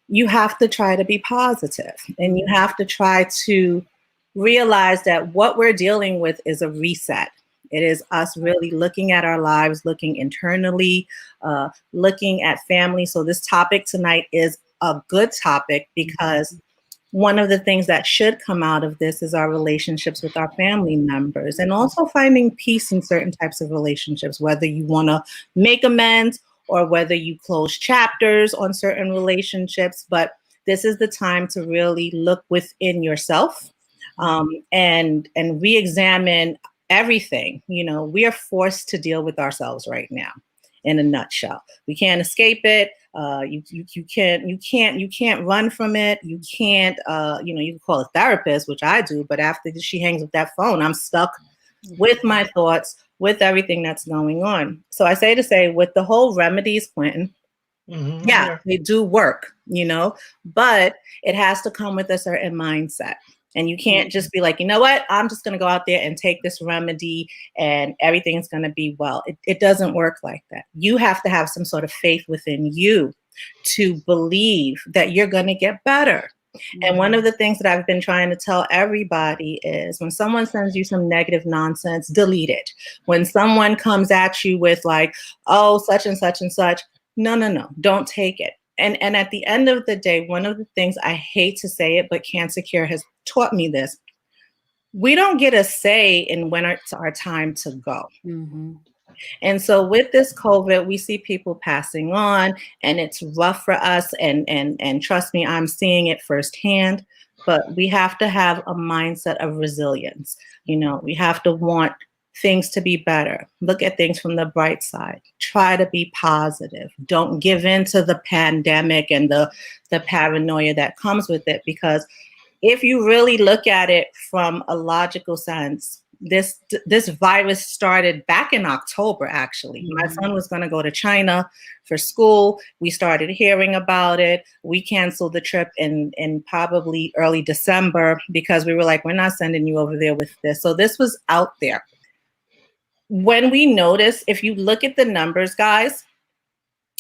You have to try to be positive, and you have to try to realize that what we're dealing with is a reset. It is us really looking at our lives, looking internally, looking at family. So this topic tonight is a good topic because one of the things that should come out of this is our relationships with our family members, and also finding peace in certain types of relationships, whether you want to make amends or whether you close chapters on certain relationships. But this is the time to really look within yourself and re-examine everything. We are forced to deal with ourselves right now. In a nutshell, we can't escape it. You can't run from it. You can't, you can call a therapist, which I do, but after she hangs up that phone, I'm stuck with my thoughts, with everything that's going on. So I say to say, with the whole remedies, Quentin, yeah, they do work, but it has to come with a certain mindset. And you can't just be like, you know what, I'm just going to go out there and take this remedy and everything's going to be well. It doesn't work like that. You have to have some sort of faith within you to believe that you're going to get better. And one of the things that I've been trying to tell everybody is, when someone sends you some negative nonsense, delete it. When someone comes at you with like, oh, such and such and such, no, don't take it. and at the end of the day, one of the things, I hate to say it, but Cancer Care has taught me this. We don't get a say in when it's our time to go. Mm-hmm. And so with this COVID, we see people passing on, and it's rough for us. And trust me, I'm seeing it firsthand. But we have to have a mindset of resilience. We have to want things to be better. Look at things from the bright side. Try to be positive. Don't give in to the pandemic and the paranoia that comes with it. Because if you really look at it from a logical sense, this virus started back in October, actually. Mm-hmm. My son was going to go to China for school. We started hearing about it. We canceled the trip in probably early December because we were like, we're not sending you over there with this. So this was out there. When we notice, if you look at the numbers, guys,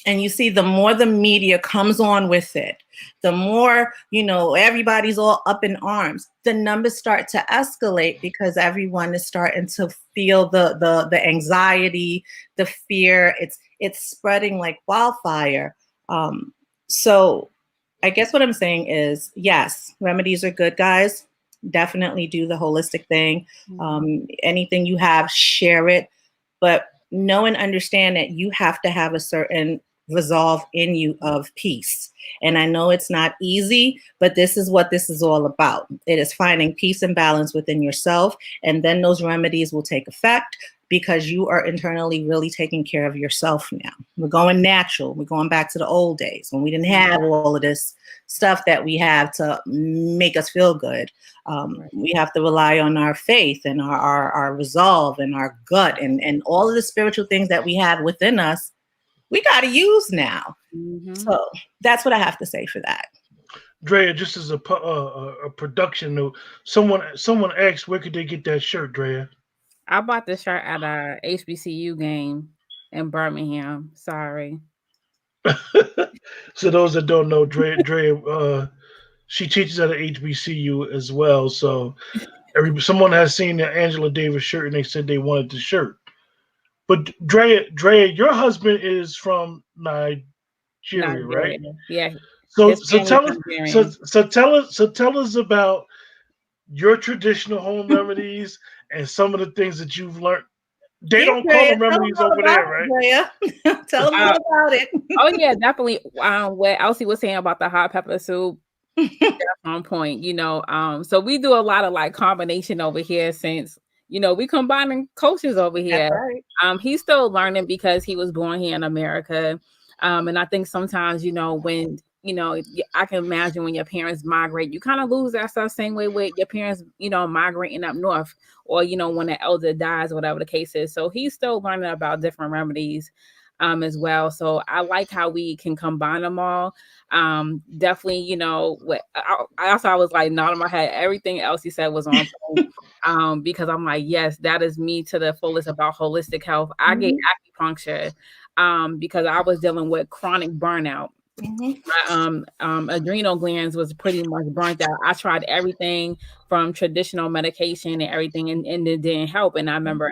and you see the more the media comes on with it, the more, everybody's all up in arms, the numbers start to escalate because everyone is starting to feel the anxiety, the fear. It's spreading like wildfire. So I guess what I'm saying is, yes, remedies are good, guys. Definitely do the holistic thing. Anything you have, share it. But know and understand that you have to have a certain resolve in you of peace. And I know it's not easy, but this is what this is all about. It is finding peace and balance within yourself. And then those remedies will take effect because you are internally really taking care of yourself now. We're going natural. We're going back to the old days when we didn't have all of this stuff that we have to make us feel good. We have to rely on our faith and our resolve and our gut and all of the spiritual things that we have within us. We got to use now. Mm-hmm. So that's what I have to say for that. Drea, just as a production note, someone asked where could they get that shirt, Drea? I bought the shirt at a HBCU game in Birmingham. Sorry. So those that don't know, Drea, she teaches at a HBCU as well. So someone has seen the Angela Davis shirt and they said they wanted the shirt. But Drea, your husband is from Nigeria, right? Yeah. So tell us about your traditional home remedies and some of the things that you've learned. They don't call them remedies over there, right? Tell them all about it. Oh yeah, definitely. What Elsie was saying about the hot pepper soup, that's on point. So we do a lot of like combination over here since we combining cultures over here. Right. He's still learning because he was born here in America. And I think sometimes, when, I can imagine when your parents migrate, you kind of lose that stuff same way with your parents, migrating up north or, when the elder dies, whatever the case is. So he's still learning about different remedies as well. So I like how we can combine them all. Definitely, I was like nodding my head. Everything else he said was on point. Because I'm like, yes, that is me to the fullest about holistic health. I get acupuncture because I was dealing with chronic burnout. My adrenal glands was pretty much burnt out. I tried everything from traditional medication and everything, and it didn't help. And I remember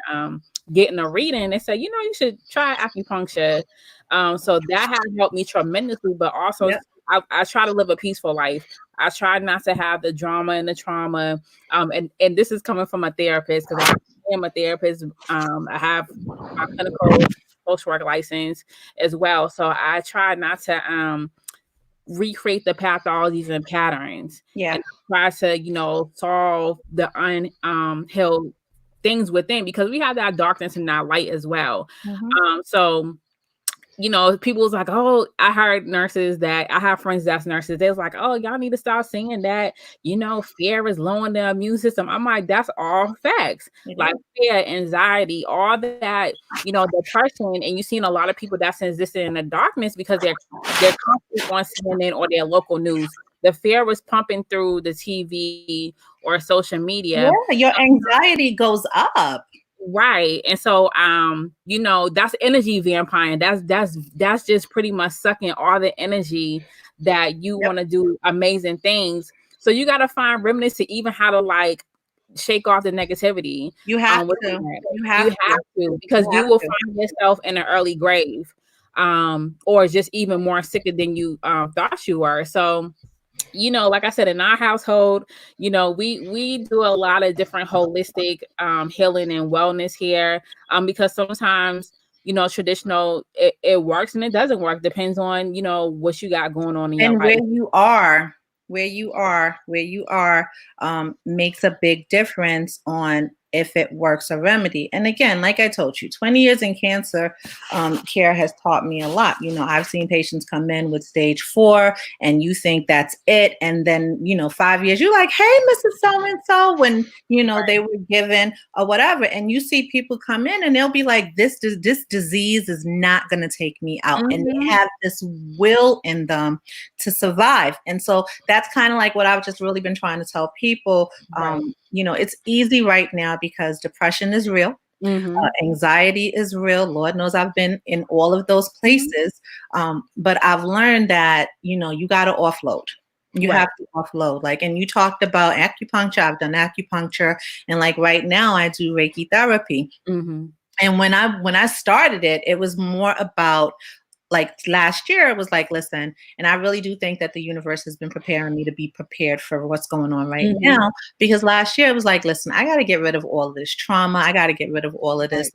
getting a reading. They said, you should try acupuncture. So that has helped me tremendously. But also, I try to live a peaceful life. I try not to have the drama and the trauma. And this is coming from a therapist because I am a therapist. I have my clinical social work license as well. So I try not to recreate the pathologies and patterns. Yeah. And try to, solve the unhealed things within because we have that darkness and that light as well. So people was like, oh, I heard nurses that I have friends that's nurses. They was like, oh, y'all need to stop saying that, fear is lowering the immune system. I'm like, that's all facts. Like fear, anxiety, all that, depression. And you've seen a lot of people that's existing in the darkness because they're constantly on CNN or their local news. The fear was pumping through the TV or social media. Yeah, your anxiety goes up. Right. And so that's energy vampire. That's just pretty much sucking all the energy that you want to do amazing things. So you got to find remedies to even how to like shake off the negativity. You have to. You have to because you will find yourself in an early grave. or just even more sicker than you thought you were. So, you know, like I said, in our household, you know, we do a lot of different holistic healing and wellness here, because sometimes, you know, traditional, it works and it doesn't work. Depends on, you know, what you got going on in your And life. where you are makes a big difference on if it works a remedy. And again, like I told you, 20 years in cancer care has taught me a lot. You know, I've seen patients come in with stage 4 and you think that's it. And then, you know, 5 years, you're like, hey, Mrs. So-and-so, when, you know, they were given or whatever. And you see people come in and they'll be like, this disease is not going to take me out. Mm-hmm. And they have this will in them to survive. And so that's kind of like what I've just really been trying to tell people. Right. You know, it's easy right now because depression is real. Mm-hmm. Anxiety is real. Lord knows I've been in all of those places. But I've learned that, you know, you got to offload. You Right. have to offload. Like, and you talked about acupuncture. I've done acupuncture. And like right now I do Reiki therapy. Mm-hmm. And when I started it, it was more about, like last year, it was like, listen, and I really do think that the universe has been preparing me to be prepared for what's going on right Mm-hmm. now. Because last year it was like, listen, I got to get rid of all of this trauma. I got to get rid of all of this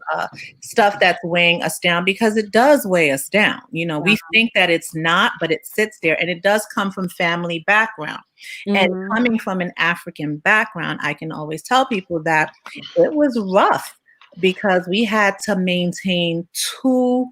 stuff that's weighing us down, because it does weigh us down. You know, we think that it's not, but it sits there, and it does come from family background. Mm-hmm. And coming from an African background, I can always tell people that it was rough because we had to maintain 2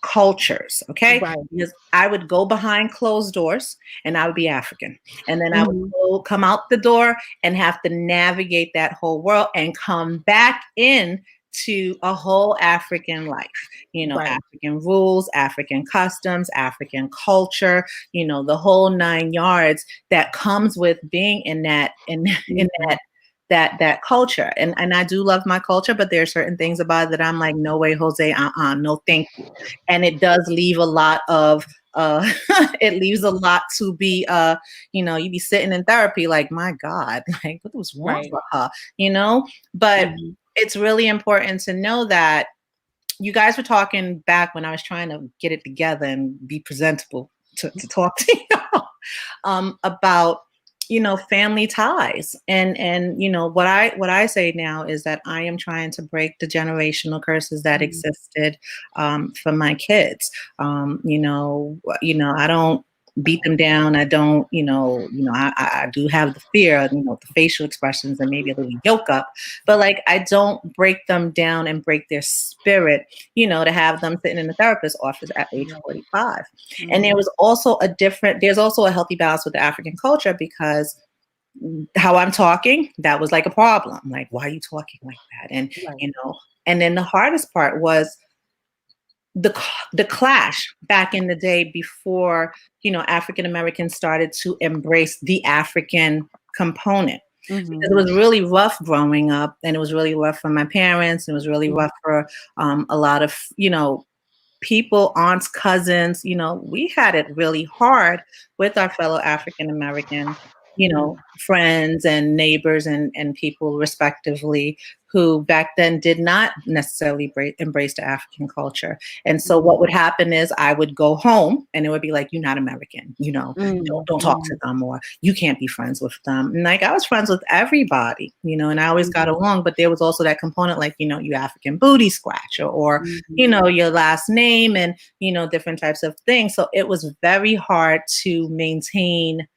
cultures, okay? Right. Because I would go behind closed doors and I would be African. And then I Mm-hmm. would come out the door and have to navigate that whole world and come back in to a whole African life, you know, Right. African rules, African customs, African culture, you know, the whole 9 yards that comes with being in that, in that culture. And I do love my culture, but there are certain things about it that I'm like, no way, Jose, no, thank you. And it does leave a lot of, it leaves a lot to be, you know, you be sitting in therapy like, my God, like what was wrong Right. with her, you know? But Mm-hmm. it's really important to know that you guys were talking back when I was trying to get it together and be presentable to talk to you about, you know, family ties. And you know, what I say now is that I am trying to break the generational curses that existed for my kids. You know, I don't beat them down. I don't, I do have the fear, you know, the facial expressions and maybe a little yoke up, but like, I don't break them down and break their spirit, you know, to have them sitting in the therapist's office at age 45. Mm-hmm. And there's also a healthy balance with the African culture, because how I'm talking, that was like a problem. Like, why are you talking like that? And, you know, and then the hardest part was the clash back in the day before, you know, African Americans started to embrace the African component. Mm-hmm. Because it was really rough growing up, and it was really rough for my parents. It was really rough for a lot of, you know, people, aunts, cousins. You know, we had it really hard with our fellow African American, you know, friends and neighbors and people respectively, who back then did not necessarily embrace the African culture. And so what would happen is I would go home and it would be like, you're not American, you know, don't talk to them, or you can't be friends with them. And like, I was friends with everybody, you know, and I always got along, but there was also that component, like, you know, you African booty scratcher, or, you know, your last name, and, you know, different types of things. So it was very hard to maintain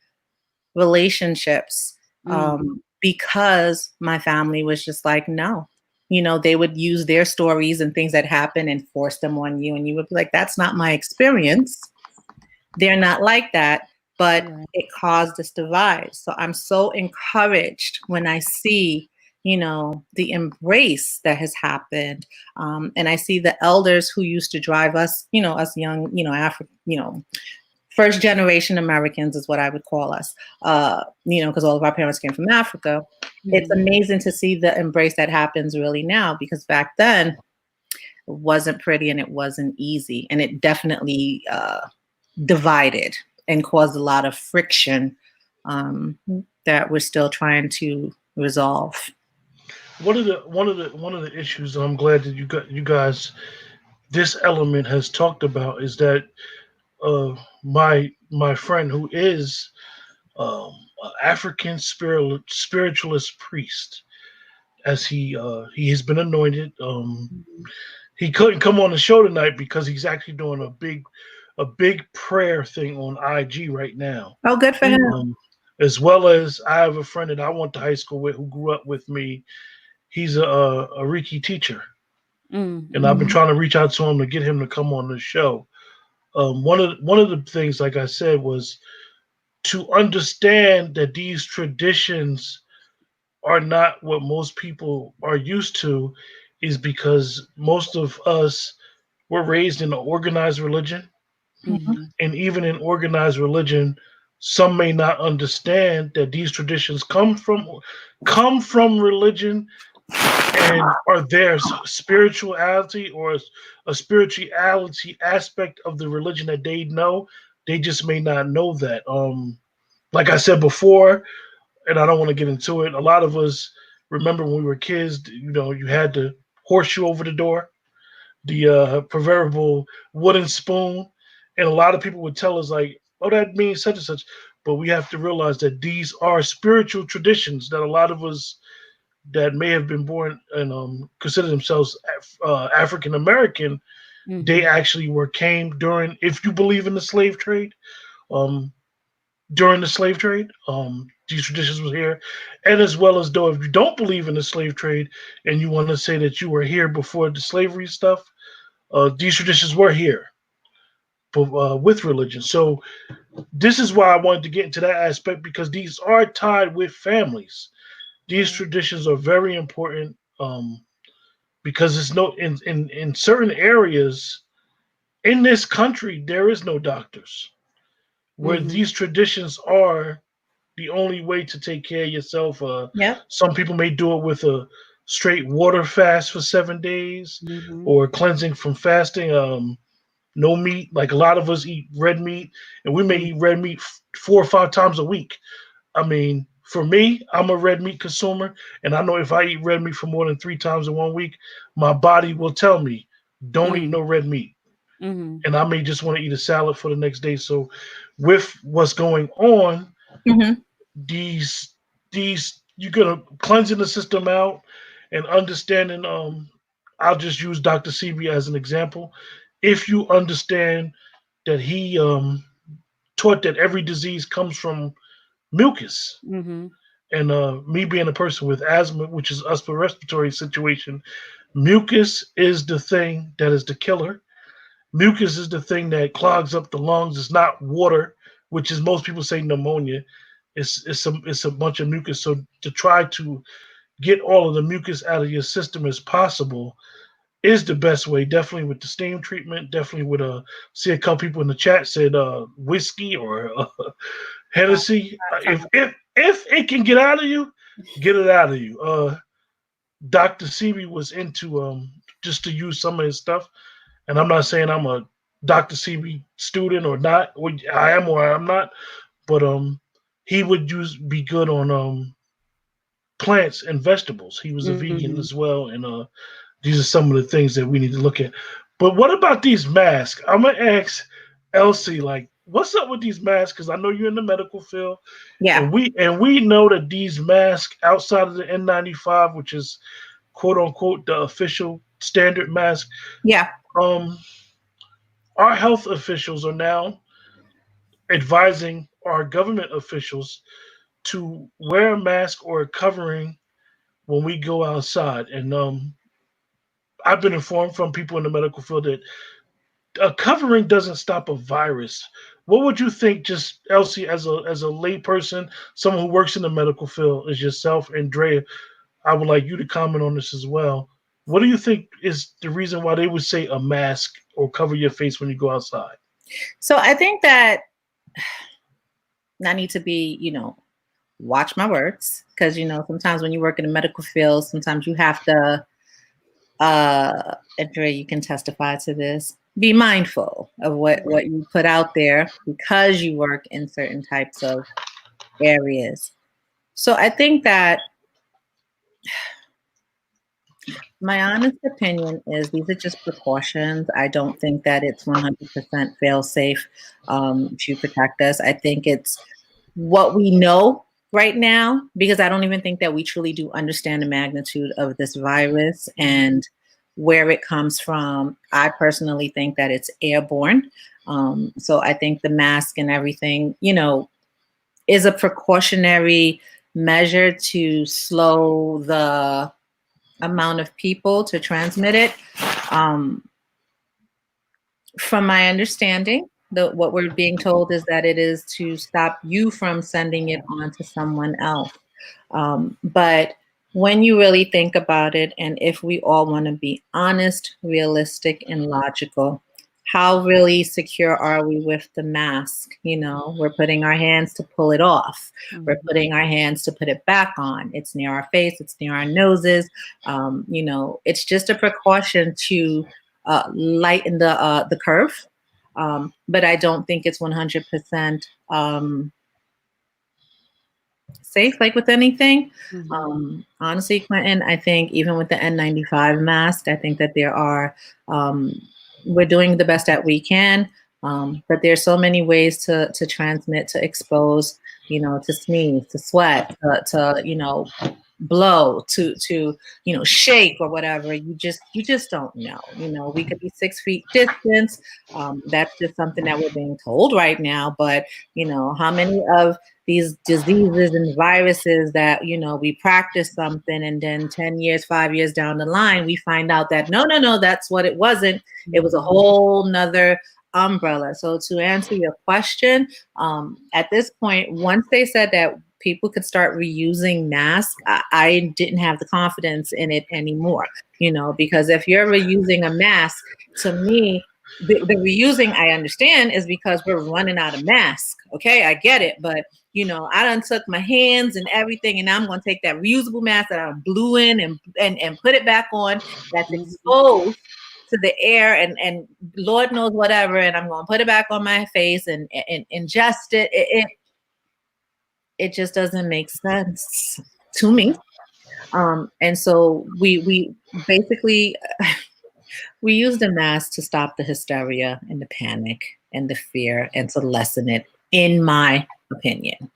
relationships because my family was just like, no, you know, they would use their stories and things that happen and force them on you. And you would be like, that's not my experience. They're not like that, but it caused this divide. So I'm so encouraged when I see, you know, the embrace that has happened. And I see the elders who used to drive us, you know, us young, you know, first generation Americans is what I would call us, you know, because all of our parents came from Africa. It's amazing to see the embrace that happens really now, because back then it wasn't pretty and it wasn't easy. And it definitely divided and caused a lot of friction that we're still trying to resolve. One of the issues, and I'm glad that you guys this element has talked about is that my friend who is um, an African spiritualist priest, as he has been anointed. He couldn't come on the show tonight because he's actually doing a big prayer thing on IG right now. Oh, good for him. As well as I have a friend that I went to high school with who grew up with me. He's a Reiki teacher, and I've been Mm-hmm. trying to reach out to him to get him to come on the show. One of the things, like I said, was to understand that these traditions are not what most people are used to, is because most of us were raised in an organized religion, Mm-hmm. and even in organized religion, some may not understand that these traditions come from religion and are their spirituality or a spirituality aspect of the religion that they know. They just may not know that. Like I said before, and I don't want to get into it. A lot of us remember when we were kids. You had the horseshoe over the door, the proverbial wooden spoon, and a lot of people would tell us like, "Oh, that means such and such." But we have to realize that these are spiritual traditions that a lot of us that may have been born and consider themselves African American, they Mm-hmm. actually came during, if you believe in the slave trade, um, during the slave trade, these traditions were here, and as well as though if you don't believe in the slave trade and you want to say that you were here before the slavery stuff, these traditions were here, but with religion. So this is why I wanted to get into that aspect because these are tied with families. These Right. traditions are very important. Because it's no in certain areas in this country there is no doctors where Mm-hmm. these traditions are the only way to take care of yourself. Yep. Some people may do it with a straight water fast for 7 days Mm-hmm. or cleansing from fasting. No meat, like a lot of us eat red meat, and we may eat red meat 4 or 5 times a week. I mean, for me, I'm a red meat consumer, and I know if I eat red meat for more than 3 times in 1 week, my body will tell me, don't eat Mm-hmm. no red meat. Mm-hmm. And I may just want to eat a salad for the next day. So, with what's going on, Hmm. these you're gonna cleansing the system out and understanding. I'll just use Dr. Sebi as an example. If you understand that he taught that every disease comes from mucus, Mm-hmm. and me being a person with asthma, which is upper respiratory situation, mucus is the thing that is the killer. Mucus is the thing that clogs up the lungs. It's not water, which is most people say pneumonia. It's a bunch of mucus. So to try to get all of the mucus out of your system as possible is the best way. Definitely with the steam treatment. Definitely with see a couple people in the chat said whiskey or Hennessy. If it can get out of you, get it out of you. Dr. Sebi was into just to use some of his stuff, and I'm not saying I'm a Dr. Sebi student or not, or I am or I'm not, but he would be good on plants and vegetables. He was a vegan Mm-hmm. as well, and these are some of the things that we need to look at. But what about these masks? I'm gonna ask Elsie, like, what's up with these masks? Because I know you're in the medical field, Yeah. and we know that these masks outside of the N95, which is quote unquote the official standard mask, Yeah. um, our health officials are now advising our government officials to wear a mask or a covering when we go outside. And I've been informed from people in the medical field that a covering doesn't stop a virus. What would you think, just Elsie, as a layperson, someone who works in the medical field, as yourself and Drea? I would like you to comment on this as well. What do you think is the reason why they would say a mask or cover your face when you go outside? So I think that I need to be, watch my words because, sometimes when you work in the medical field, sometimes you have to, Andrea, you can testify to this, be mindful of what you put out there because you work in certain types of areas. So I think that My honest opinion is these are just precautions. I don't think that it's 100% fail safe to protect us. I think it's what we know right now, because I don't even think that we truly do understand the magnitude of this virus and where it comes from. I personally think that it's airborne. So I think the mask and everything, is a precautionary measure to slow the amount of people to transmit it. From my understanding, what we're being told is that it is to stop you from sending it on to someone else. But when you really think about it, and if we all want to be honest, realistic, and logical, how really secure are we with the mask? We're putting our hands to pull it off. Mm-hmm. We're putting our hands to put it back on. It's near our face. It's near our noses. It's just a precaution to lighten the curve. But I don't think it's 100% safe, like with anything. Mm-hmm. Honestly, Quentin, I think even with the N95 mask, I think that there are, we're doing the best that we can, but there's so many ways to transmit, to expose, to sneeze, to sweat, to blow, to shake or whatever. You just don't know. We could be 6 feet distance. That's just something that we're being told right now. But how many of these diseases and viruses that we practice something and then 10 years, 5 years down the line, we find out that no, that's what it wasn't. It was a whole nother umbrella. So to answer your question, at this point, once they said that people could start reusing masks, I didn't have the confidence in it anymore, because if you're reusing a mask, to me, the reusing I understand is because we're running out of masks. Okay, I get it. But, I done took my hands and everything, and I'm going to take that reusable mask that I blew in and put it back on, that's exposed to the air and Lord knows whatever, and I'm going to put it back on my face and ingest it. It just doesn't make sense to me. And so we basically we use the mask to stop the hysteria and the panic and the fear and to lessen it, in my opinion.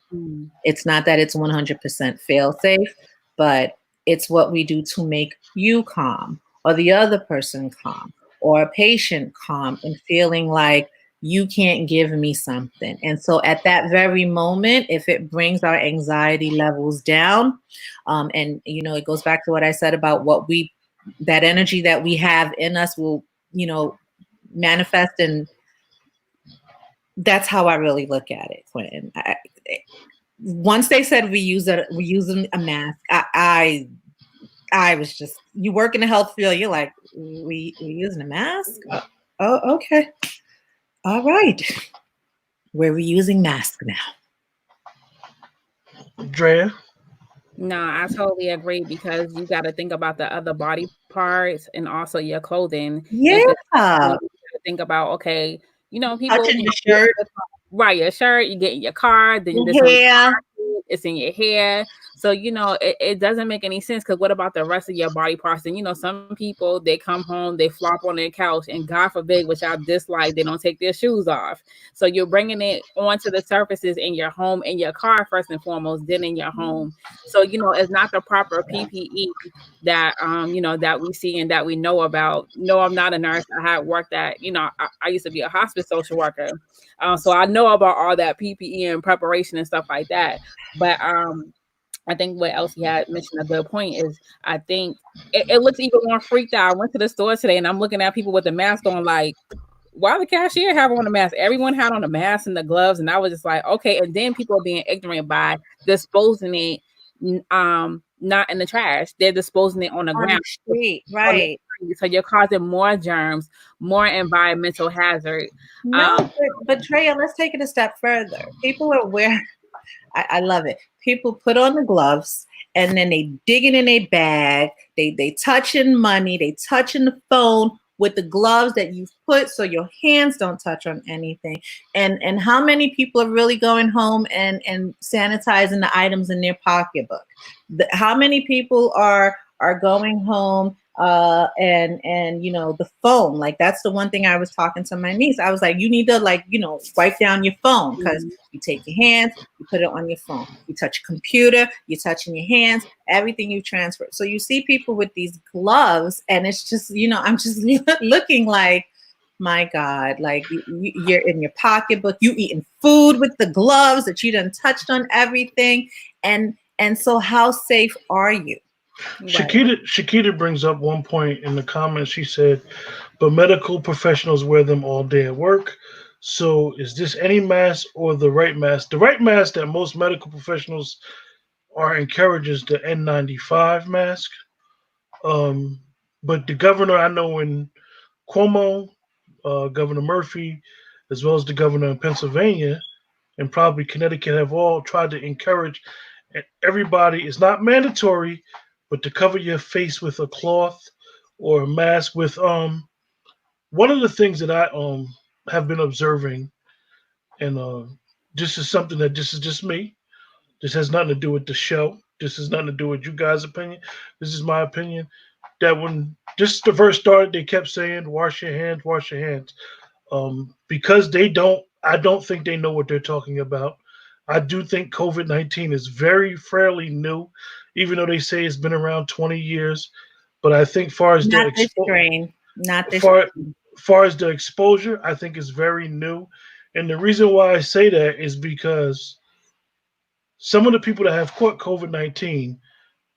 It's not that it's 100% fail safe, but it's what we do to make you calm, or the other person calm, or a patient calm, and feeling like you can't give me something. And so at that very moment, if it brings our anxiety levels down, and it goes back to what I said about that energy that we have in us will, manifest. And that's how I really look at it, Quentin. Once they said we're using a mask, I was just, you work in the health field, you're like, we using a mask? Oh, okay. All right. We're reusing masks now. Drea? No, I totally agree, because you got to think about the other body parts and also your clothing. Yeah. You got to think about, okay, people touching your shirt. Right, your shirt, you get in your car, then it's in your hair. So, it doesn't make any sense, because what about the rest of your body parts? And, some people, they come home, they flop on their couch, and God forbid, which I dislike, they don't take their shoes off. So you're bringing it onto the surfaces in your home, in your car, first and foremost, then in your home. So, it's not the proper PPE that, that we see and that we know about. No, I'm not a nurse. I had worked at, I used to be a hospice social worker. So I know about all that PPE and preparation and stuff like that. But I think what Elsie had mentioned a good point is, I think it looks even more freaked out. I went to the store today and I'm looking at people with the mask on, like, why the cashier have on a mask? Everyone had on a mask and the gloves, and I was just like, okay. And then people are being ignorant by disposing it, not in the trash. They're disposing it on the ground. Street, right. So you're causing more germs, more environmental hazard. No, but Drea, let's take it a step further. People are wearing, I love it. People put on the gloves and then they digging in a bag. They touching money. They touching the phone with the gloves that you've put so your hands don't touch on anything. And how many people are really going home and sanitizing the items in their pocketbook? How many people are going home and the phone. Like, that's the one thing I was talking to my niece. I was like, you need to, like, wipe down your phone, because you take your hands, you put it on your phone, you touch your computer, you're touching your hands, everything you transfer. So you see people with these gloves, and it's just, I'm just looking like, my God, like, you're in your pocketbook, you eating food with the gloves that you done touched on everything. And so how safe are you? Shakita brings up one point in the comments. She said, but medical professionals wear them all day at work. So is this any mask or the right mask? The right mask that most medical professionals are encouraged is the N95 mask. But the governor, I know in Cuomo, Governor Murphy, as well as the governor in Pennsylvania and probably Connecticut, have all tried to encourage everybody. It's not mandatory, but to cover your face with a cloth or a mask. With one of the things that I have been observing, and this is something that this is just me. This has nothing to do with the show. This has nothing to do with you guys' opinion. This is my opinion. That when this the first started, they kept saying, "Wash your hands, wash your hands," because they don't. I don't think they know what they're talking about. I do think COVID-19 is very fairly new, even though they say it's been around 20 years. But I think far as not this strain, not this far, far as the exposure, I think is very new. And the reason why I say that is because some of the people that have caught COVID-19,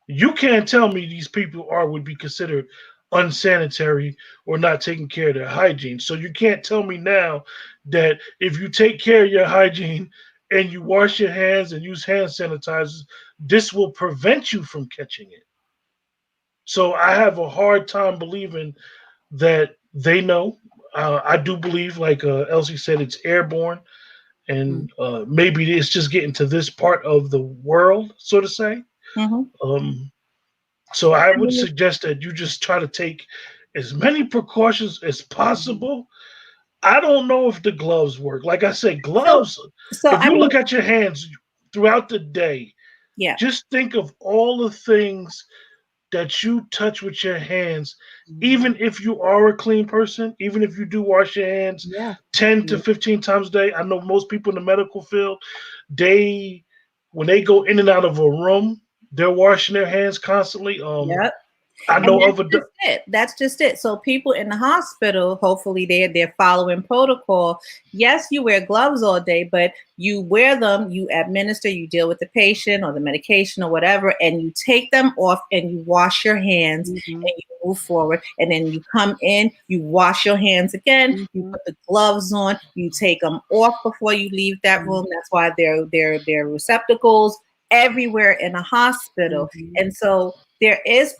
you can't tell me these people would be considered unsanitary or not taking care of their hygiene. So you can't tell me now that if you take care of your hygiene and you wash your hands and use hand sanitizers, this will prevent you from catching it. So I have a hard time believing that they know. I do believe, like Elsie said, it's airborne, and maybe it's just getting to this part of the world, so to say. So I would suggest that you just try to take as many precautions as possible. I don't know if the gloves work. Like I said, gloves. If you look at your hands throughout the day, just think of all the things that you touch with your hands. Even if you are a clean person, even if you do wash your hands 10 to 15 times a day. I know most people in the medical field, when they go in and out of a room, they're washing their hands constantly. I know That's just it. So people in the hospital, hopefully they're following protocol. Yes, you wear gloves all day, but you wear them, you administer, you deal with the patient or the medication or whatever, and you take them off and you wash your hands and you move forward. And then you come in, you wash your hands again, you put the gloves on, you take them off before you leave that room. That's why they're receptacles everywhere in a hospital. And so there is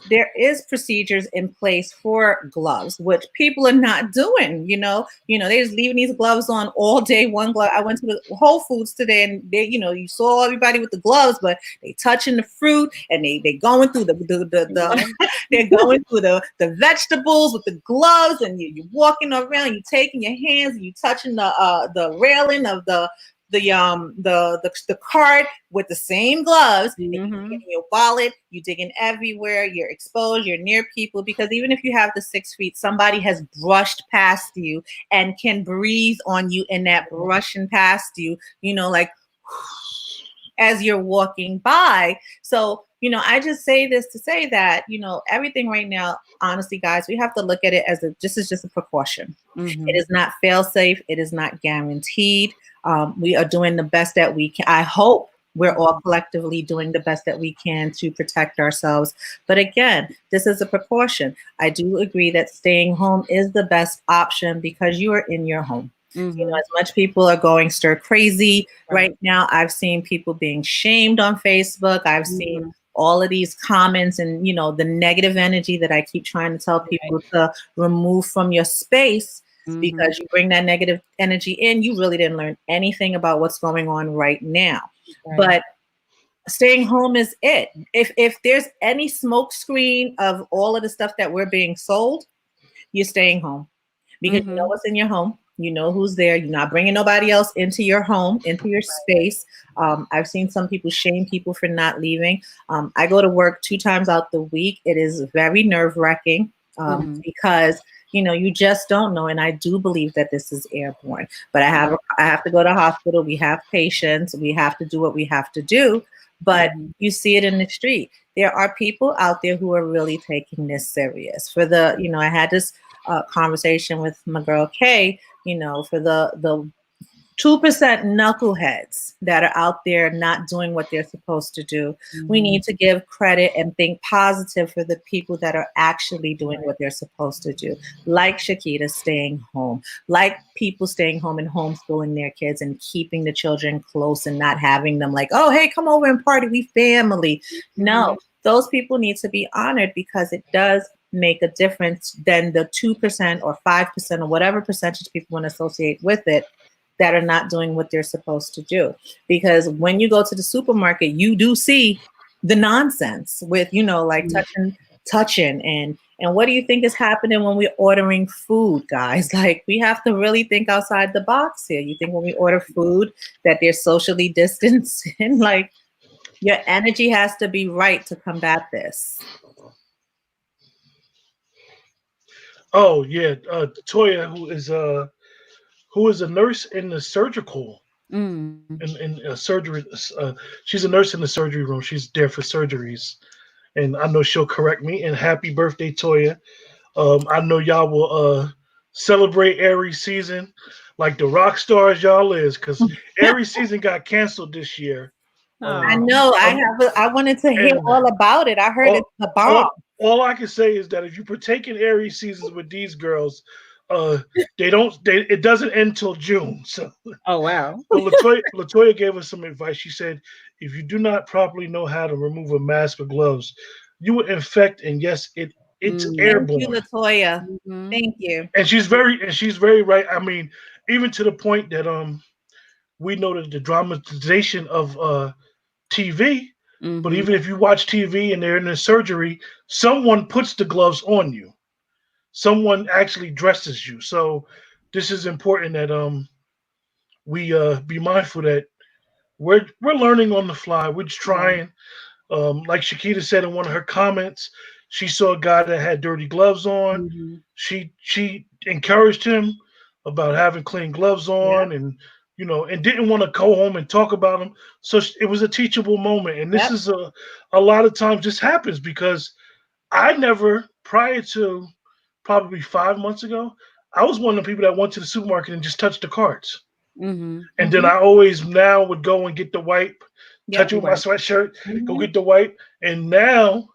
procedures in place for gloves, which people are not doing. They're just leaving these gloves on all day. One glove. I went to the Whole Foods today, and you saw everybody with the gloves, but they touching the fruit, and they going through they're going through the vegetables with the gloves, and you're walking around, you taking your hands, and you touching the railing of the cart with the same gloves. And you get in your wallet, you digging everywhere, you're exposed, you're near people, because even if you have the 6 feet, somebody has brushed past you and can breathe on you in that brushing past you, like as you're walking by. So, I just say this to say that, everything right now, honestly, guys, we have to look at it as this is just a precaution. It is not fail safe. It is not guaranteed. We are doing the best that we can. I hope we're all collectively doing the best that we can to protect ourselves. But again, this is a precaution. I do agree that staying home is the best option because you are in your home. As much people are going stir crazy right now. I've seen people being shamed on Facebook. I've seen all of these comments and, the negative energy that I keep trying to tell people to remove from your space. Because you bring that negative energy in, you really didn't learn anything about what's going on right now. But staying home is it. If there's any smoke screen of all of the stuff that we're being sold, you're staying home because you know what's in your home. You know who's there. You're not bringing nobody else into your home, into your space. I've seen some people shame people for not leaving. I go to work 2 times out the week. It is very nerve-wracking because you just don't know. And I do believe that this is airborne. But I have to go to hospital. We have patients. We have to do what we have to do. But you see it in the street. There are people out there who are really taking this serious. For the, I had this conversation with my girl Kay, for the 2% knuckleheads that are out there not doing what they're supposed to do. We need to give credit and think positive for the people that are actually doing what they're supposed to do. Like Shakita staying home, like people staying home and homeschooling their kids and keeping the children close and not having them like, oh, hey, come over and party, we family. No, those people need to be honored because it does make a difference than the 2% or 5% or whatever percentage people want to associate with it that are not doing what they're supposed to do. Because when you go to the supermarket, you do see the nonsense with, like touching and what do you think is happening when we're ordering food, guys? Like, we have to really think outside the box here. You think when we order food that they're socially distancing? Like, your energy has to be right to combat this. Oh yeah, Toya, who is a nurse in the surgical in surgery. She's a nurse in the surgery room. She's there for surgeries, and I know she'll correct me. And happy birthday, Toya! I know y'all will celebrate Aries season like the rock stars y'all is, because Aries season got canceled this year. I know. I wanted to hear all about it. I heard it's a bomb. All I can say is that if you partake in Aries seasons with these girls, it doesn't end till June. So, oh wow. Latoya gave us some advice. She said, if you do not properly know how to remove a mask or gloves, you will infect. And yes, it's airborne. Thank you, Latoya. Thank you. And she's very right. I mean, even to the point that we know that the dramatization of TV. But even if you watch TV and they're in the surgery, someone puts the gloves on you. Someone actually dresses you. So this is important that we be mindful that we're learning on the fly. We're just trying. Like Shakita said in one of her comments, she saw a guy that had dirty gloves on. She encouraged him about having clean gloves on and didn't want to go home and talk about them. So it was a teachable moment. And this is a lot of times this happens because I never, prior to probably 5 months ago, I was one of the people that went to the supermarket and just touched the carts. And then I always now would go and get the wipe, touch it with my sweatshirt, go get the wipe. And now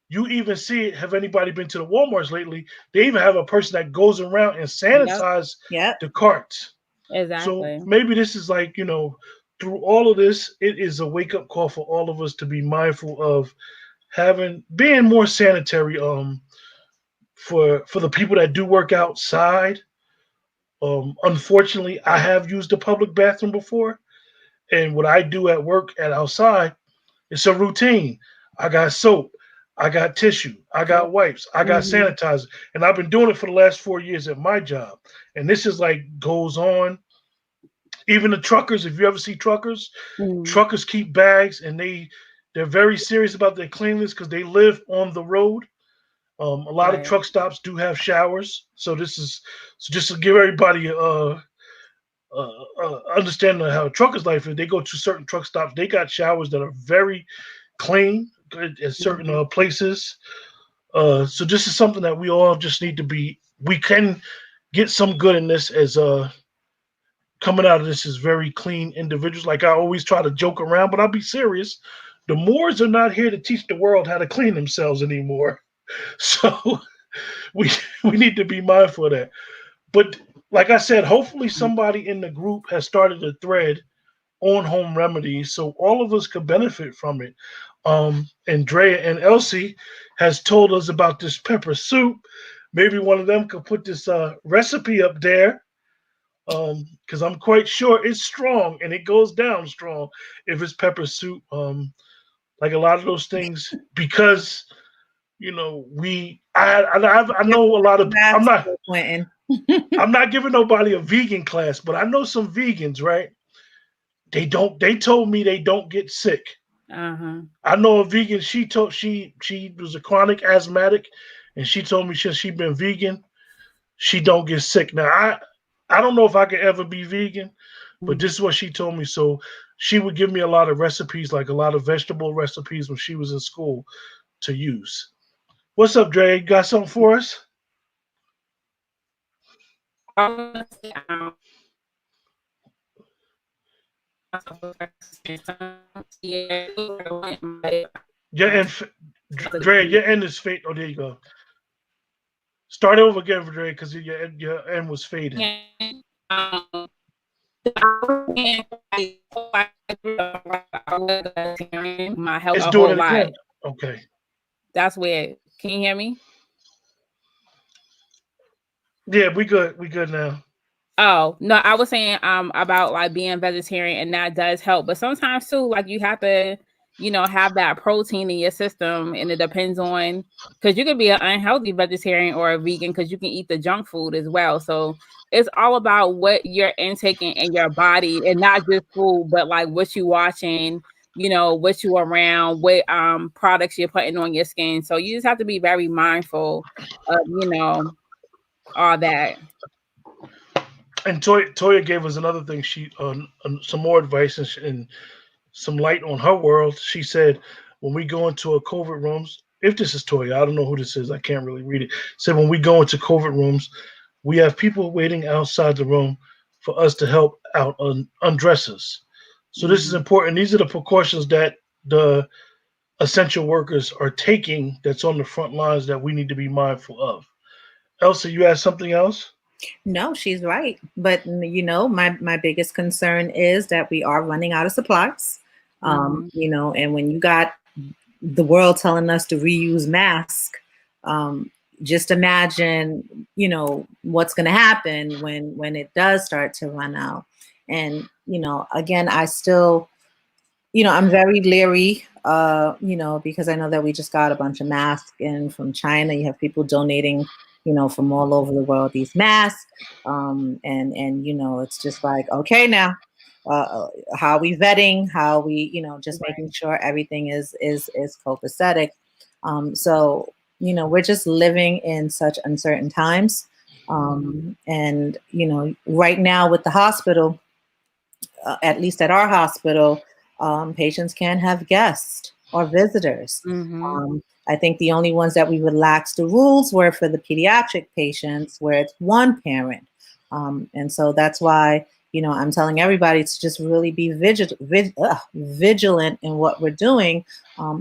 you even see it. Have anybody been to the Walmarts lately? They even have a person that goes around and sanitize the carts. Exactly. So maybe this is like, through all of this, it is a wake up call for all of us to be mindful of being more sanitary for the people that do work outside. Unfortunately, I have used the public bathroom before, and what I do at work and outside, it's a routine. I got soap, I got tissue, I got wipes, I got sanitizer, and I've been doing it for the last 4 years at my job. And this is like goes on. Even the truckers, if you ever see truckers, truckers keep bags, and they're very serious about their cleanliness because they live on the road. A lot of truck stops do have showers, so just to give everybody understanding of how a trucker's life is. They go to certain truck stops, they got showers that are very clean at certain places. So this is something that we all just need to be. We can get some good in this as coming out of this as very clean individuals. Like I always try to joke around, but I'll be serious. The Moors are not here to teach the world how to clean themselves anymore. So we need to be mindful of that. But like I said, hopefully somebody in the group has started a thread on home remedies so all of us could benefit from it. Andrea and Elsie has told us about this pepper soup. Maybe one of them could put this recipe up there. Because I'm quite sure it's strong and it goes down strong if it's pepper soup. Like a lot of those things, because I know a lot of I'm not giving nobody a vegan class, but I know some vegans, right? They told me they don't get sick. Uh-huh. I know a vegan, she was a chronic asthmatic, and she told me since she been vegan, she don't get sick. Now I don't know if I could ever be vegan, but this is what she told me. So she would give me a lot of recipes, like a lot of vegetable recipes when she was in school to use. What's up, Dre? You got something for us? Your end, Dre. Your end is fade. Oh, there you go. Start over again, Dre, because your end was fading. Um, my health It's a doing whole it lot. again. Okay. That's weird. Can you hear me? Yeah, we good. We good now. Oh, no, I was saying about like being vegetarian, and that does help. But sometimes too, like you have to, have that protein in your system, and it depends on, because you could be an unhealthy vegetarian or a vegan because you can eat the junk food as well. So it's all about what you're intaking in your body, and not just food, but like what you watching, what you around, what products you're putting on your skin. So you just have to be very mindful of, all that. And Toya gave us another thing. She some more advice and some light on her world. She said when we go into a COVID rooms, if this is Toya, I don't know who this is. I can't really read it. Said when we go into COVID rooms, we have people waiting outside the room for us to help out undress us. So this is important. These are the precautions that the essential workers are taking. That's on the front lines that we need to be mindful of. Elsa, you had something else? No, she's right. But my biggest concern is that we are running out of supplies. And when you got the world telling us to reuse masks, just imagine, what's going to happen when it does start to run out. And again, I still, I'm very leery, because I know that we just got a bunch of masks in from China. You have people donating, from all over the world these masks, and it's just like, okay, now, how are we vetting? How are we, just making sure everything is copacetic. So we're just living in such uncertain times, and right now with the hospital, at least at our hospital, patients can have guests or visitors. I think the only ones that we relaxed the rules were for the pediatric patients, where it's one parent. And so that's why, I'm telling everybody to just really be vigilant in what we're doing,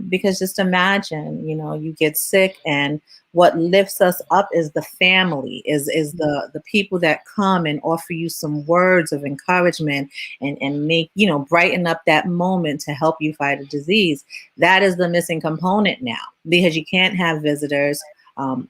because just imagine, you get sick, and what lifts us up is the family, is the people that come and offer you some words of encouragement and make, brighten up that moment to help you fight a disease. That is the missing component now, because you can't have visitors.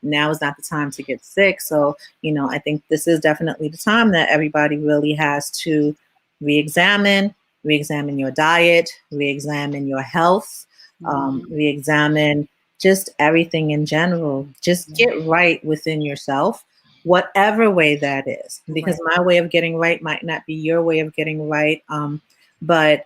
Now is not the time to get sick. So, I think this is definitely the time that everybody really has to re-examine your diet, re-examine your health, re-examine just everything in general. Just get right within yourself, whatever way that is, because my way of getting right might not be your way of getting right. But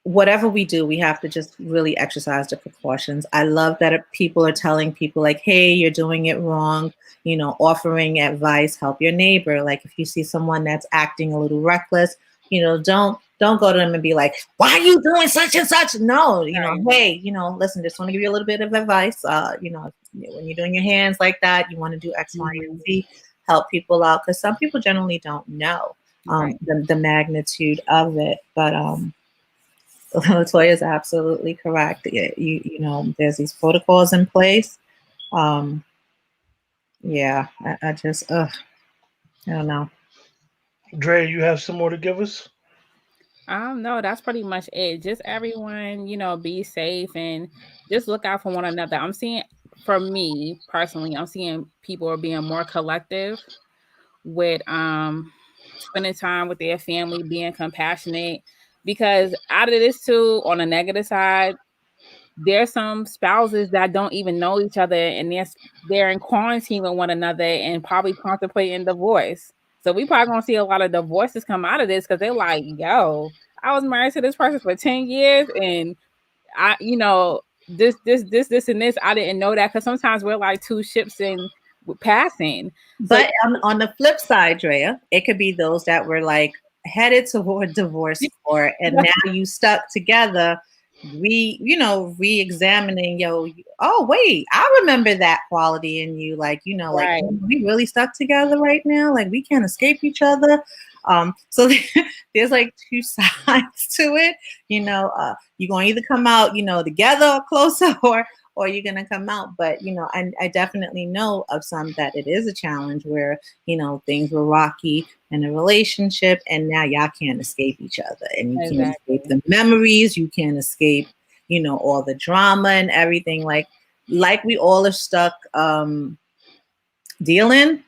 whatever we do, we have to just really exercise the precautions. I love that people are telling people like, hey, you're doing it wrong, offering advice, help your neighbor. Like if you see someone that's acting a little reckless, don't go to them and be like, why are you doing such and such? No, hey, listen, just want to give you a little bit of advice. When you're doing your hands like that, you want to do X, Y, and Z, help people out. Because some people generally don't know the magnitude of it. But Latoya is absolutely correct. There's these protocols in place. Yeah, I just, I don't know. Dre, you have some more to give us? No, that's pretty much it. Just everyone, be safe and just look out for one another. I'm seeing, for me personally, I'm seeing people are being more collective with spending time with their family, being compassionate, because out of this too, on the negative side, there's some spouses that don't even know each other, and they're in quarantine with one another and probably contemplating divorce. So we probably gonna see a lot of divorces come out of this because they're like, yo, I was married to this person for 10 years and I, this, and this, I didn't know that, because sometimes we're like two ships in passing. But on the flip side, Drea, it could be those that were like headed toward divorce court, and now you stuck together, re-examining, oh wait, I remember that quality in you, like, like, we really stuck together right now, like we can't escape each other. So there's like two sides to it, you're gonna either come out, together or closer, or you're gonna come out. But I definitely know of some that it is a challenge where things were rocky in a relationship, and now y'all can't escape each other, and you can't escape the memories, you can't escape all the drama and everything, like we all are stuck dealing.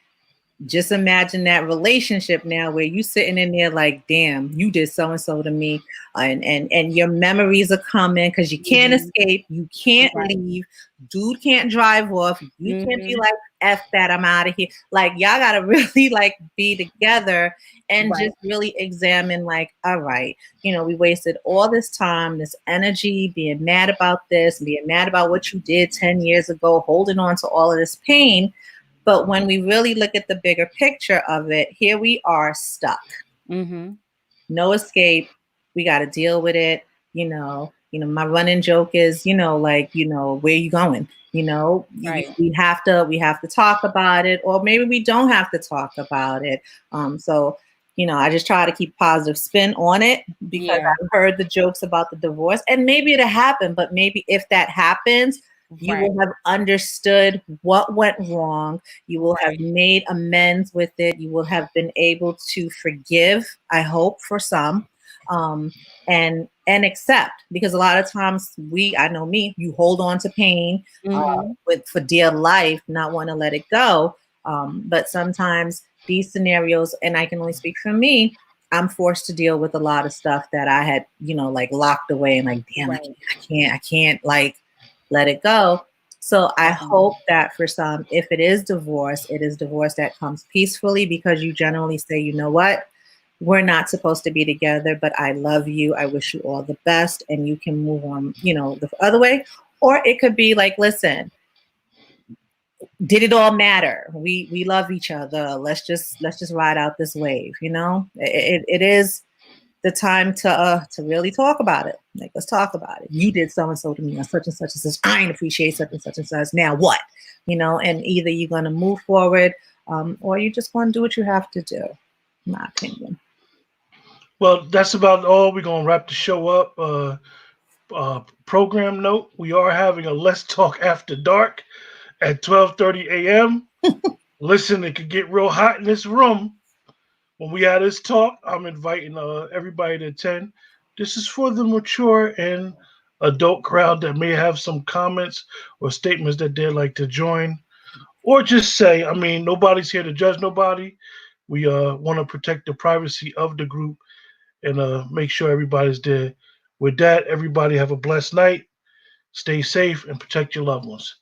Just imagine that relationship now where you sitting in there like, damn, you did so-and-so to me. And your memories are coming because you can't escape. You can't leave. Dude can't drive off. You can't be like, F that, I'm out of here. Like, y'all got to really like be together and just really examine like, all right, we wasted all this time, this energy, being mad about this, being mad about what you did 10 years ago, holding on to all of this pain. But when we really look at the bigger picture of it, here we are stuck. No escape. We got to deal with it. My running joke is, like, where you going? We have to talk about it, or maybe we don't have to talk about it. So, I just try to keep positive spin on it, because I've heard the jokes about the divorce, and maybe it'll happen. But maybe if that happens, you will have understood what went wrong. You will have made amends with it. You will have been able to forgive, I hope, for some, and accept. Because a lot of times I know me, you hold on to pain for dear life, not want to let it go. But sometimes these scenarios, and I can only speak for me, I'm forced to deal with a lot of stuff that I had, like locked away, and like, damn, I can't like let it go. So I hope that for some, if it is divorce, it is divorce that comes peacefully, because you generally say, you know what, we're not supposed to be together, but I love you. I wish you all the best, and you can move on, the other way. Or it could be like, listen, did it all matter? We love each other. Let's just ride out this wave. It is the time to really talk about it. Like, let's talk about it. You did so-and-so to me on such and such and such. I didn't appreciate such and such and such. Now what? And either you're going to move forward, or you just want to do what you have to do, in my opinion. Well, that's about all. We're going to wrap the show up. Program note, we are having a Let's Talk After Dark at 12:30 a.m. Listen, it could get real hot in this room. When we have this talk, I'm inviting everybody to attend. This is for the mature and adult crowd that may have some comments or statements that they'd like to join, or just say, nobody's here to judge nobody. We want to protect the privacy of the group and make sure everybody's there. With that, everybody have a blessed night. Stay safe and protect your loved ones.